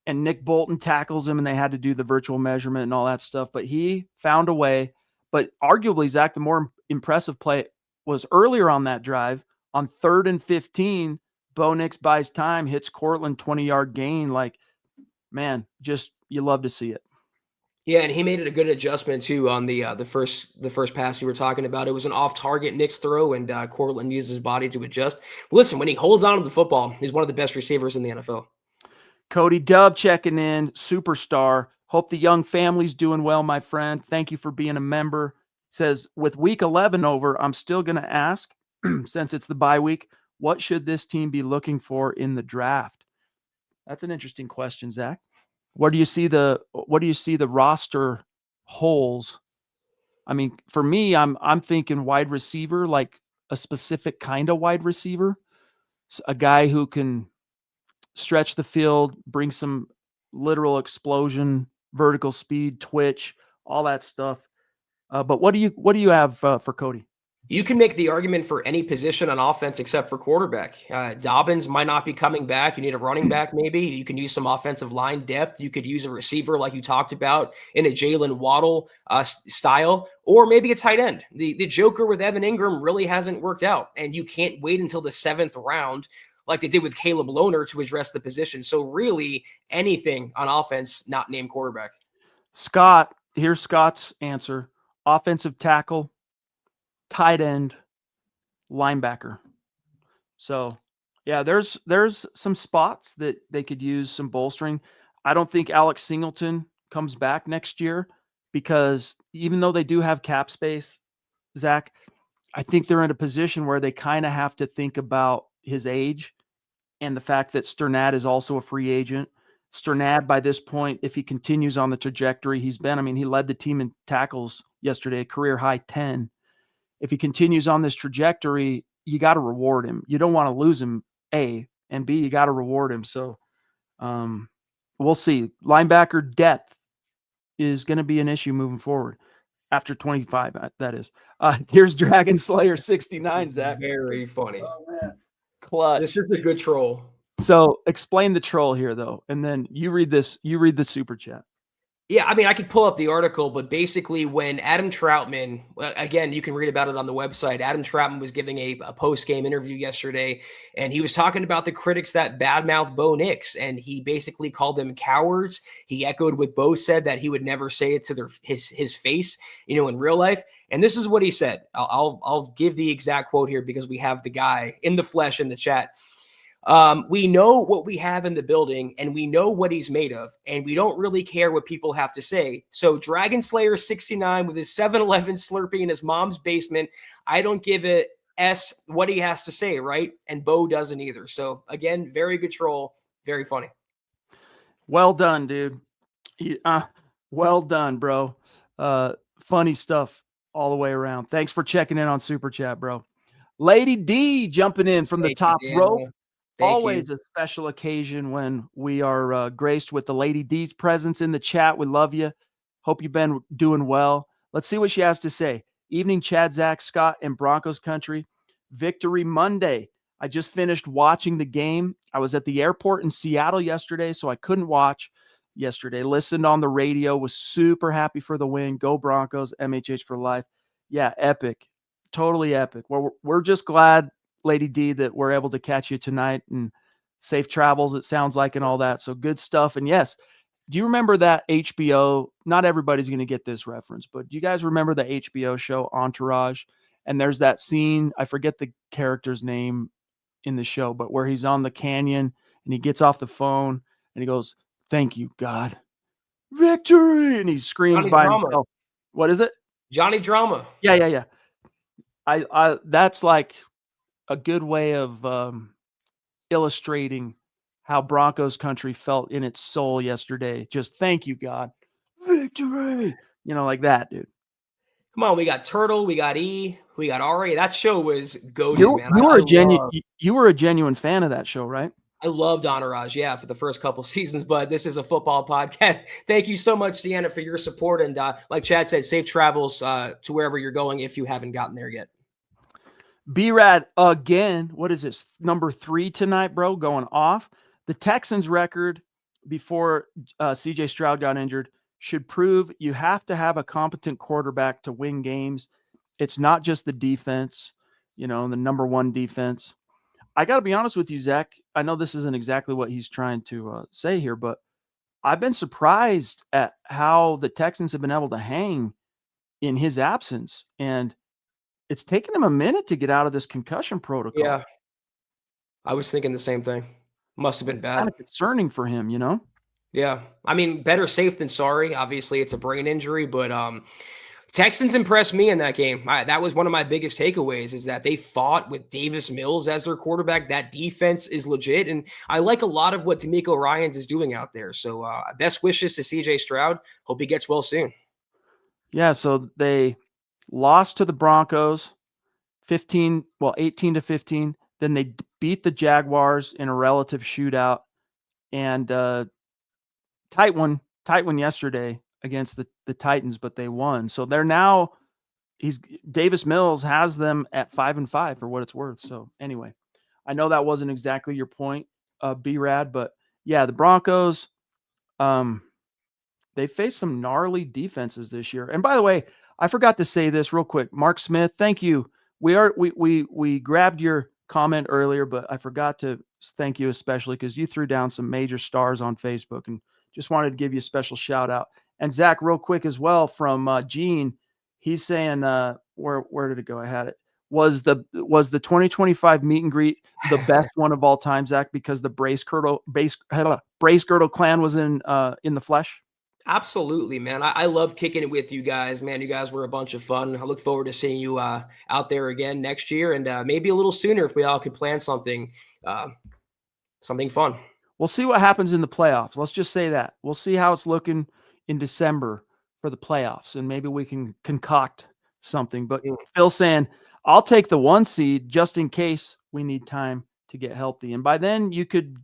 And Nick Bolton tackles him, and they had to do the virtual measurement and all that stuff. But he found a way. But arguably, Zach, the more impressive play was earlier on that drive on 3rd and 15. Bo Nix buys time, hits Cortland 20-yard gain. Like, man, just you love to see it. Yeah, and he made it a good adjustment too on the first pass you were talking about. It was an off-target Knicks throw, and Cortland used his body to adjust. Listen, when he holds on to the football, he's one of the best receivers in the NFL. Cody Dub checking in, superstar. Hope the young family's doing well, my friend. Thank you for being a member. Says, with week 11 over, I'm still going to ask, since it's the bye week, what should this team be looking for in the draft? That's an interesting question, Zach. What do you see the roster holes? I mean, for me, I'm thinking wide receiver, like a specific kind of wide receiver, a guy who can stretch the field, bring some literal explosion, vertical speed, twitch, all that stuff. But what do you have for Cody? You can make the argument for any position on offense except for quarterback. Dobbins might not be coming back. You need a running back, maybe. You can use some offensive line depth. You could use a receiver like you talked about in a Jalen Waddle style, or maybe a tight end. The joker with Evan Ingram really hasn't worked out, and you can't wait until the 7th round like they did with Caleb Lohner to address the position. So really anything on offense not named quarterback. Scott, here's Scott's answer. Offensive tackle, tight end, linebacker. So Yeah, there's some spots that they could use some bolstering. I don't think Alex Singleton comes back next year because even though they do have cap space, Zach, I think they're in a position where they kind of have to think about his age and the fact that Sternad is also a free agent. Sternad, by this point, if he continues on the trajectory he's been, I mean, he led the team in tackles yesterday, career high 10. If he continues on this trajectory, you got to reward him. You don't want to lose him, A, and B, you got to reward him. So we'll see. Linebacker depth is going to be an issue moving forward after 25, that is. Here's Dragon Slayer 69, Zach. Very funny. Oh, man. Clutch. This is a good troll. So explain the troll here, though, and then you read this. You read the super chat. Yeah, I mean, I could pull up the article, but basically, when Adam Troutman, again, you can read about it on the website. Adam Troutman was giving a post-game interview yesterday, and he was talking about the critics that badmouth Bo Nix, and he basically called them cowards. He echoed what Bo said, that he would never say it to his face, in real life. And this is what he said. I'll give the exact quote here because we have the guy in the flesh in the chat. We know what we have in the building and we know what he's made of, and we don't really care what people have to say. So Dragon Slayer 69 with his 7-Eleven Slurpee in his mom's basement, I don't give a S what he has to say, right? And Bo doesn't either. So again, very good troll, very funny. Well done, dude. Well done, bro. Funny stuff all the way around. Thanks for checking in on Super Chat, bro. Lady D jumping in from the top rope. Always a special occasion when we are graced with the Lady D's presence in the chat. We love you. Hope you've been doing well. Let's see what she has to say. Evening, Chad, Zach, Scott, and Broncos country. Victory Monday. I just finished watching the game. I was at the airport in Seattle yesterday, so I couldn't watch yesterday. Listened on the radio. Was super happy for the win. Go Broncos. MHH for life. Yeah, epic. Totally epic. Well, we're just glad, Lady D, that we're able to catch you tonight, and safe travels, it sounds like, and all that. So good stuff. And yes, do you remember that HBO? Not everybody's going to get this reference, but do you guys remember the HBO show Entourage? And there's that scene, I forget the character's name in the show, but where he's on the canyon and he gets off the phone and he goes, "Thank you, God. Victory!" And he screams Johnny by Drama. himself. What is it? Johnny Drama. Yeah. I that's like a good way of illustrating how Broncos country felt in its soul yesterday. Just thank you, God. Victory. Like that, dude. Come on, we got Turtle, we got E, we got Ari. That show was goated, man. You were a genuine fan of that show, right? I loved Entourage, yeah, for the first couple seasons, but this is a football podcast. Thank you so much, Deanna, for your support. And like Chad said, safe travels to wherever you're going if you haven't gotten there yet. B-Rad again. What is this? Number 3 tonight, bro, going off. The Texans record before CJ Stroud got injured should prove you have to have a competent quarterback to win games. It's not just the defense, the number 1 defense. I got to be honest with you, Zach. I know this isn't exactly what he's trying to say here, but I've been surprised at how the Texans have been able to hang in his absence. And it's taken him a minute to get out of this concussion protocol. Yeah. I was thinking the same thing. Must have been bad. Kind of concerning for him, Yeah. I mean, better safe than sorry. Obviously, it's a brain injury, but Texans impressed me in that game. That was one of my biggest takeaways, is that they fought with Davis Mills as their quarterback. That defense is legit, and I like a lot of what DeMeco Ryans is doing out there. So best wishes to CJ Stroud. Hope he gets well soon. Yeah, so they lost to the Broncos 18-15. Then they beat the Jaguars in a relative shootout, and tight one yesterday against the Titans, but they won. So they're now Davis Mills has them at 5-5 for what it's worth. So anyway, I know that wasn't exactly your point, B-Rad, but yeah, the Broncos, they faced some gnarly defenses this year. And by the way, I forgot to say this real quick. Mark Smith, thank you. We grabbed your comment earlier, but I forgot to thank you especially because you threw down some major stars on Facebook, and just wanted to give you a special shout out. And Zach, real quick as well, from Gene, he's saying, where did it go? I had it. Was the 2025 meet and greet the best one of all time, Zach, because the Brace Girdle clan was in the flesh? Absolutely, man. I love kicking it with you guys, man. You guys were a bunch of fun. I look forward to seeing you out there again next year, and maybe a little sooner if we all could plan uh, something fun. We'll see what happens in the playoffs. Let's just say that. We'll see how it's looking in December for the playoffs, and maybe we can concoct something. But Phil's saying, I'll take the 1 seed just in case we need time to get healthy. And by then you could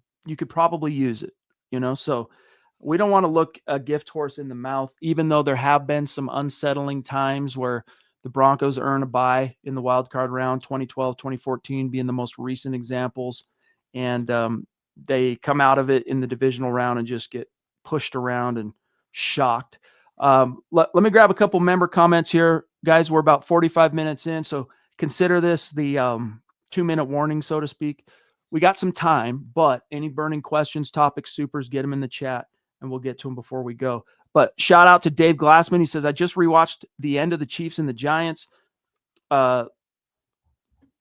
probably use it, so we don't want to look a gift horse in the mouth, even though there have been some unsettling times where the Broncos earn a bye in the wild card round, 2012, 2014 being the most recent examples. And they come out of it in the divisional round and just get pushed around and shocked. Let me grab a couple member comments here. Guys, we're about 45 minutes in, so consider this the 2-minute warning, so to speak. We got some time, but any burning questions, topics, supers, get them in the chat, and we'll get to them before we go. But shout out to Dave Glassman. He says, I just rewatched the end of the Chiefs and the Giants. The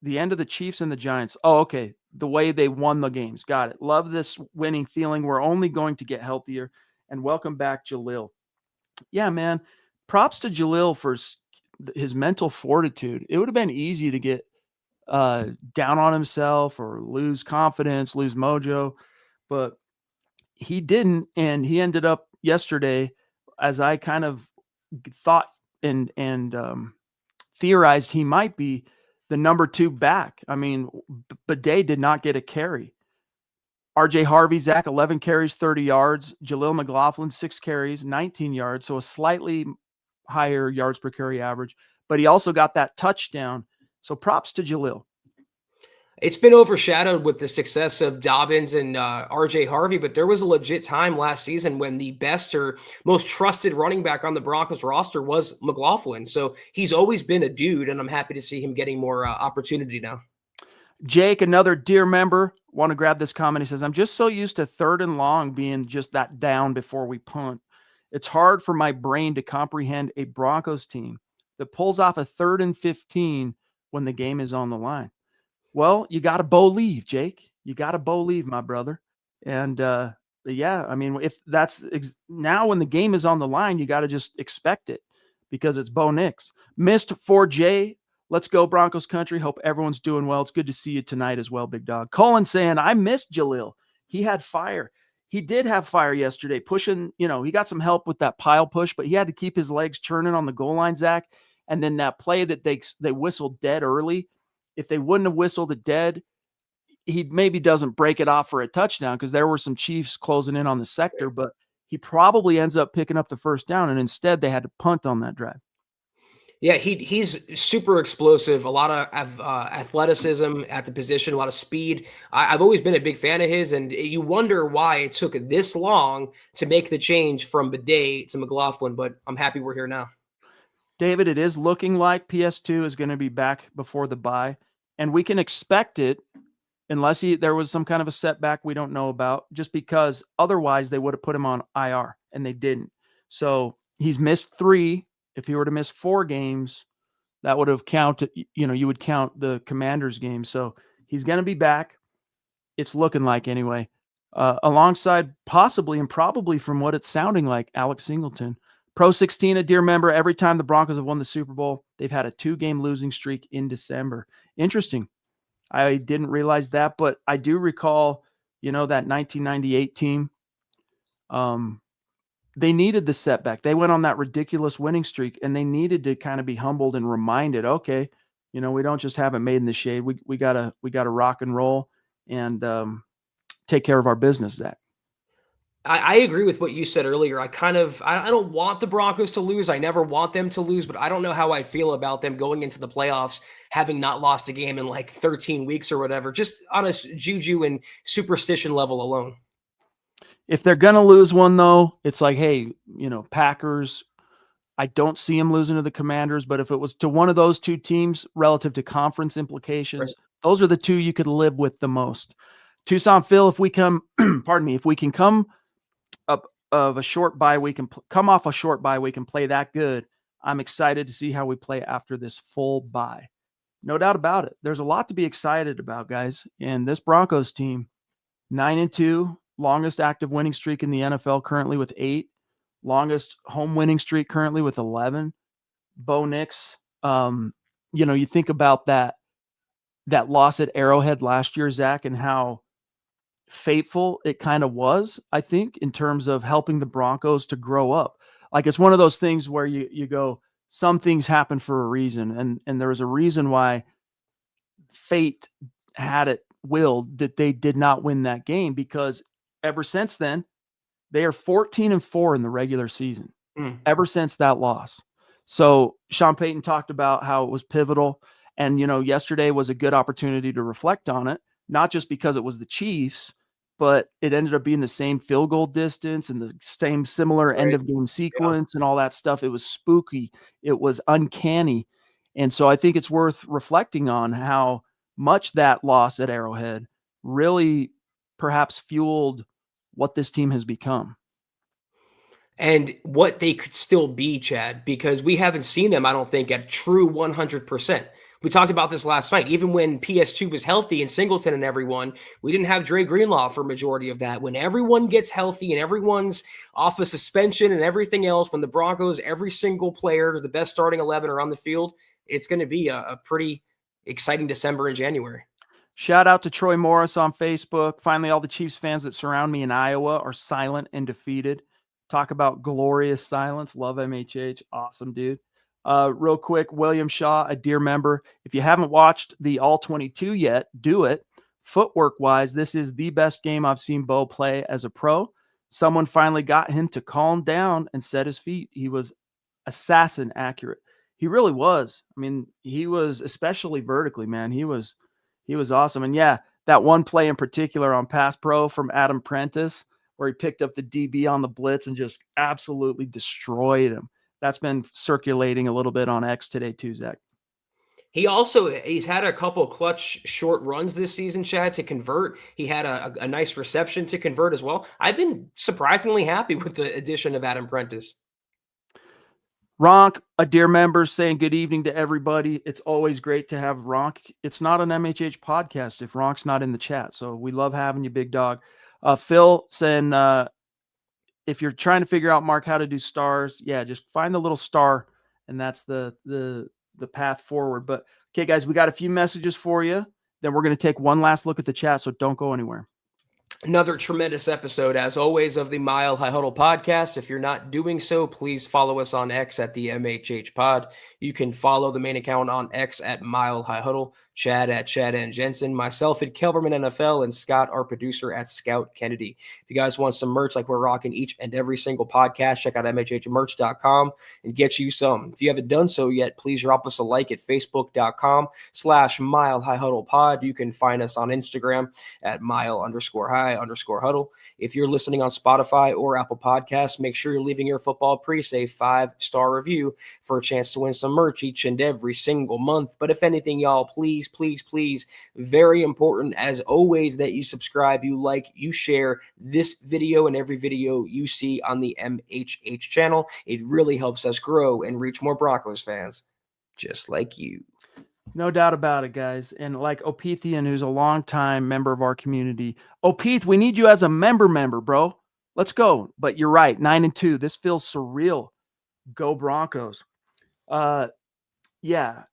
end of the Chiefs and the Giants. Oh, okay. The way they won the games. Got it. Love this winning feeling. We're only going to get healthier. And welcome back, Jalil. Yeah, man. Props to Jalil for his mental fortitude. It would have been easy to get down on himself or lose confidence, lose mojo, but he didn't. And he ended up yesterday, as I kind of thought and theorized he might be, the number 2 back. I mean, Bidet did not get a carry. RJ Harvey, Zach, 11 carries, 30 yards. Jalil McLaughlin, 6 carries, 19 yards. So a slightly higher yards per carry average, but he also got that touchdown. So props to Jalil. It's been overshadowed with the success of Dobbins and RJ Harvey, but there was a legit time last season when the best or most trusted running back on the Broncos roster was McLaughlin. So he's always been a dude, and I'm happy to see him getting more opportunity now. Jake, another dear member, want to grab this comment. He says, I'm just so used to 3rd and long being just that down before we punt. It's hard for my brain to comprehend a Broncos team that pulls off a 3rd and 15 when the game is on the line. Well, you got to believe, Jake. You got to believe, my brother. And yeah, I mean, if that's now when the game is on the line, you got to just expect it because it's Bo Nix. Missed 4J. Let's go Broncos country. Hope everyone's doing well. It's good to see you tonight as well, big dog. Colin saying, I missed Jalil. He had fire. He did have fire yesterday, pushing, he got some help with that pile push, but he had to keep his legs churning on the goal line, Zach. And then that play that they whistled dead early, if they wouldn't have whistled it dead, he maybe doesn't break it off for a touchdown because there were some Chiefs closing in on the sector, but he probably ends up picking up the first down, and instead they had to punt on that drive. Yeah, he's super explosive, a lot of athleticism at the position, a lot of speed. I've always been a big fan of his, and you wonder why it took this long to make the change from Bidet to McLaughlin, but I'm happy we're here now. David, it is looking like PS2 is going to be back before the bye, and we can expect it unless there was some kind of a setback we don't know about, just because otherwise they would have put him on IR, and they didn't. So he's missed 3. If he were to miss 4 games, that would have counted, you would count the Commanders game. So he's going to be back. It's looking like anyway, alongside possibly and probably from what it's sounding like, Alex Singleton. Pro 16, a dear member. Every time the Broncos have won the Super Bowl, they've had a 2-game losing streak in December. Interesting. I didn't realize that, but I do recall, that 1998 team. They needed the setback. They went on that ridiculous winning streak, and they needed to kind of be humbled and reminded, okay, we don't just have it made in the shade. We gotta rock and roll and take care of our business, Zach. I agree with what you said earlier. I don't want the Broncos to lose. I never want them to lose, but I don't know how I feel about them going into the playoffs, having not lost a game in like 13 weeks or whatever, just on a juju and superstition level alone. If they're going to lose one, though, it's like, hey, Packers, I don't see them losing to the Commanders, but if it was to one of those 2 teams relative to conference implications, right, those are the 2 you could live with the most. Tucson Phil, if we come, if we can come up of a short bye week and come off a short bye week and play that good, I'm excited to see how we play after this full bye. No doubt about it. There's a lot to be excited about, guys. And this Broncos team, 9-2, longest active winning streak in the NFL currently with 8, longest home winning streak currently with 11. Bo Nix, you think about that loss at Arrowhead last year, Zach, and how fateful it kind of was, I think, in terms of helping the Broncos to grow up. Like, it's one of those things where you go, some things happen for a reason, and there was a reason why fate had it willed that they did not win that game, because ever since then, they are 14-4 in the regular season, ever since that loss. So Sean Payton talked about how it was pivotal. And, yesterday was a good opportunity to reflect on it, not just because it was the Chiefs, but it ended up being the same field goal distance and the same similar end of game sequence and all that stuff. It was spooky. It was uncanny. And so I think it's worth reflecting on how much that loss at Arrowhead really perhaps fueled what this team has become. And what they could still be, Chad, because we haven't seen them, I don't think, at true 100%. We talked about this last night. Even when PS2 was healthy and Singleton and everyone, we didn't have Dre Greenlaw for a majority of that. When everyone gets healthy and everyone's off of suspension and everything else, when the Broncos, every single player, the best starting 11 are on the field, it's going to be a pretty exciting December and January. Shout out to Troy Morris on Facebook. Finally, all the Chiefs fans that surround me in Iowa are silent and defeated. Talk about glorious silence. Love MHH. Awesome, dude. Real quick, William Shaw, a dear member. If you haven't watched the All 22 yet, do it. Footwork-wise, this is the best game I've seen Bo play as a pro. Someone finally got him to calm down and set his feet. He was assassin accurate. He really was. I mean, he was, especially vertically, man. He was awesome. And yeah, that one play in particular on Pass Pro from Adam Prentice, where he picked up the DB on the blitz and just absolutely destroyed him. That's been circulating a little bit on X today too, Zach. He's had a couple clutch short runs this season, Chad, to convert. He had a nice reception to convert as well. I've been surprisingly happy with the addition of Adam Prentice. Ronk, a dear member, saying good evening to everybody. It's always great to have Ronk. It's not an MHH podcast if Ronk's not in the chat, so we love having you, big dog. Phil saying, if you're trying to figure out, Mark, how to do stars, yeah, just find the little star, and that's the path forward. But okay, guys, we got a few messages for you. Then we're going to take one last look at the chat, so don't go anywhere. Another tremendous episode, as always, of the Mile High Huddle podcast. If you're not doing so, please follow us on X at the MHH Pod. You can follow the main account on X at Mile High Huddle, Chad at Chad and Jensen, myself at Kelberman NFL, and Scott, our producer, at Scout Kennedy. If you guys want some merch like we're rocking each and every single podcast, check out MHHmerch.com and get you some. If you haven't done so yet, please drop us a like at Facebook.com/Mile High Huddle Pod. You can find us on Instagram at Mile_High_Huddle. If you're listening on Spotify or Apple Podcasts, make sure you're leaving your football priest a 5-star review for a chance to win some merch each and every single month. But if anything, y'all, please, very important as always that you subscribe, you like, you share this video and every video you see on the MHH channel. It really helps us grow and reach more Broncos fans just like you. No doubt about it, guys. And like Opethian, who's a longtime member of our community. Opeth, we need you as a member, bro. Let's go. But you're right, 9-2. This feels surreal. Go Broncos. Yeah.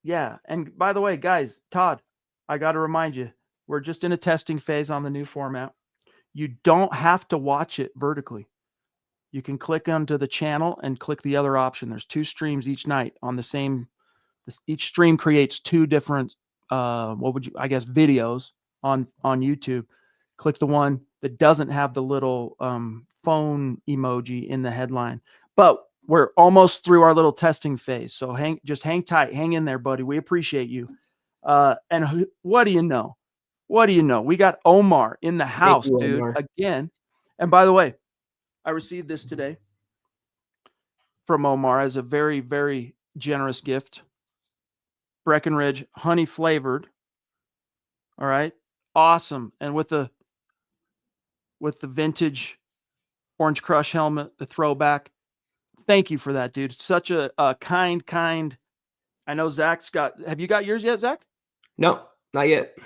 And by the way, guys, Todd, I got to remind you, we're just in a testing phase on the new format. You don't have to watch it vertically. You can click onto the channel and click the other option. There's 2 streams each night on the same. Each stream creates 2 different, videos on YouTube. Click the one that doesn't have the little phone emoji in the headline. But we're almost through our little testing phase. So hang tight. Hang in there, buddy. We appreciate you. And what do you know? We got Omar in the house, dude, Omar. again. And by the way, I received this today from Omar as a very, very generous gift. Breckenridge honey flavored. All right. Awesome. And with the vintage Orange Crush helmet, the throwback. Thank you for that, dude. Such a kind. I know Zach's have you got yours yet, Zach? No, not yet.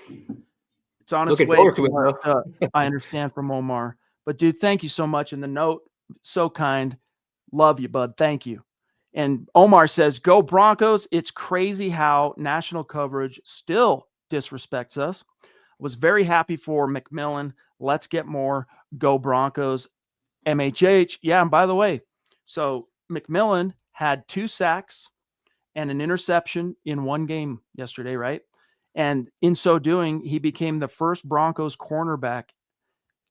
It's on its Looking way forward to from it, what though. I understand from Omar. But dude, thank you so much. And the note, so kind. Love you, bud. Thank you. And Omar says, "Go Broncos." It's crazy how national coverage still disrespects us. Was very happy for McMillan. Let's get more. Go Broncos. MHH. Yeah, and by the way, so McMillan had 2 sacks and an interception in one game yesterday, right? And in so doing, he became the first Broncos cornerback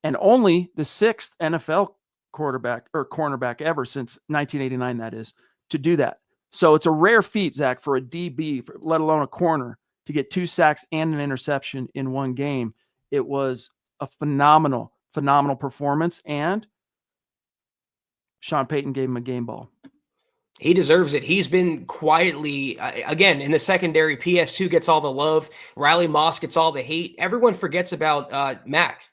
and only the 6th NFL quarterback or cornerback ever since 1989, that is, to do that. So it's a rare feat, Zach, for a DB, let alone a corner, to get 2 sacks and an interception in one game. It was a phenomenal, phenomenal performance, and Sean Payton gave him a game ball. He deserves it. He's been quietly, again, in the secondary. PS2 gets all the love. Riley Moss gets all the hate. Everyone forgets about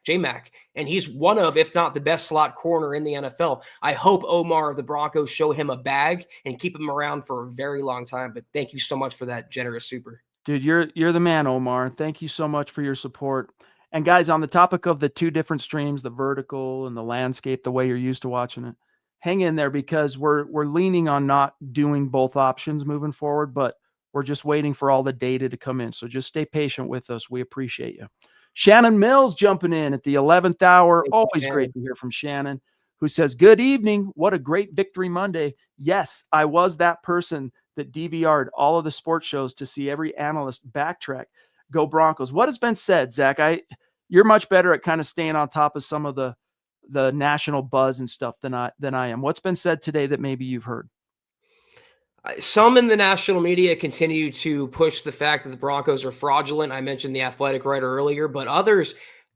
J-Mac, and he's one of, if not the best slot corner in the NFL. I hope Omar of the Broncos show him a bag and keep him around for a very long time. But thank you so much for that generous super. Dude, you're the man, Omar. Thank you so much for your support. And guys, on the topic of the 2 different streams, the vertical and the landscape, the way you're used to watching it, hang in there because we're leaning on not doing both options moving forward, but we're just waiting for all the data to come in. So just stay patient with us. We appreciate you. Shannon Mills jumping in at the 11th hour. Thank you, Always Shannon. great to hear from Shannon, who says, "Good evening. What a great victory Monday." Yes, I was that person that DVR'd all of the sports shows to see every analyst backtrack. Go Broncos. What has been said, Zach? You're much better at kind of staying on top of some of the national buzz and stuff than I am. What's been said today that maybe you've heard? Some in the national media continue to push the fact that the Broncos are fraudulent. I mentioned the Athletic writer earlier, but others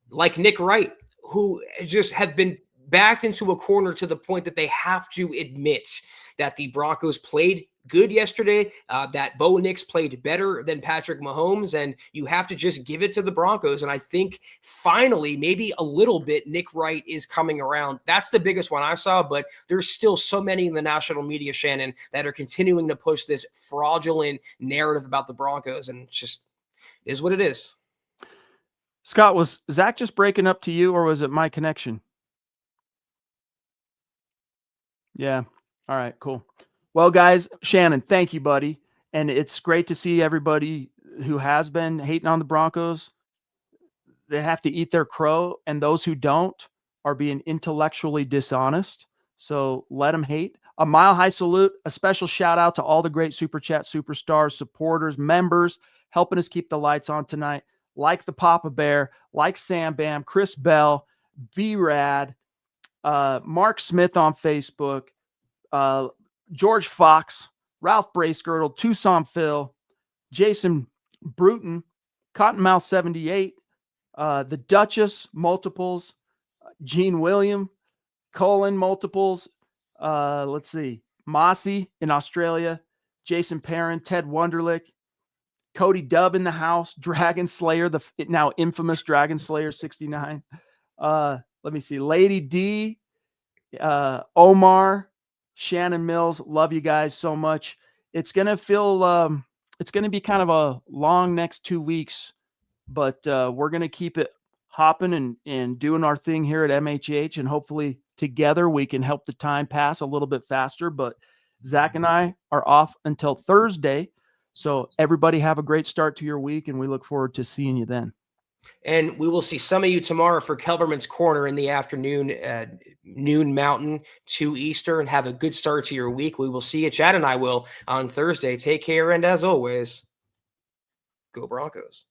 like Nick Wright, who just have been backed into a corner to the point that they have to admit that the Broncos played good yesterday, that Bo Nix played better than Patrick Mahomes, and you have to just give it to the Broncos. And I think finally, maybe a little bit, Nick Wright is coming around. That's the biggest one I saw, but there's still so many in the national media, Shannon, that are continuing to push this fraudulent narrative about the Broncos, and it just is what it is. Scott, was Zach just breaking up to you, or was it my connection? Yeah. All right, cool. Well, guys, Shannon, thank you, buddy. And it's great to see everybody who has been hating on the Broncos. They have to eat their crow, and those who don't are being intellectually dishonest. So let them hate. A mile high salute, a special shout out to all the great Super Chat superstars, supporters, members, helping us keep the lights on tonight, like the Papa Bear, like Sam Bam, Chris Bell, B-Rad, Mark Smith on Facebook, George Fox, Ralph Bracegirdle, Tucson Phil, Jason Bruton, Cottonmouth 78, the Duchess multiples, Gene William, Colin multiples. Let's see, Mossy in Australia, Jason Perrin, Ted Wunderlich, Cody Dubb in the house, Dragon Slayer, the now infamous Dragon Slayer 69. Let me see, Lady D, Omar, Shannon Mills, love you guys so much. It's gonna feel it's gonna be kind of a long next 2 weeks, but we're gonna keep it hopping and doing our thing here at MHH, and hopefully together we can help the time pass a little bit faster. But Zach and I are off until Thursday, so everybody have a great start to your week, and we look forward to seeing you then. And we will see some of you tomorrow for Kelberman's Corner in the afternoon, noon Mountain, 2 Eastern. Have a good start to your week. We will see you, Chad and I will, on Thursday. Take care, and as always, go Broncos.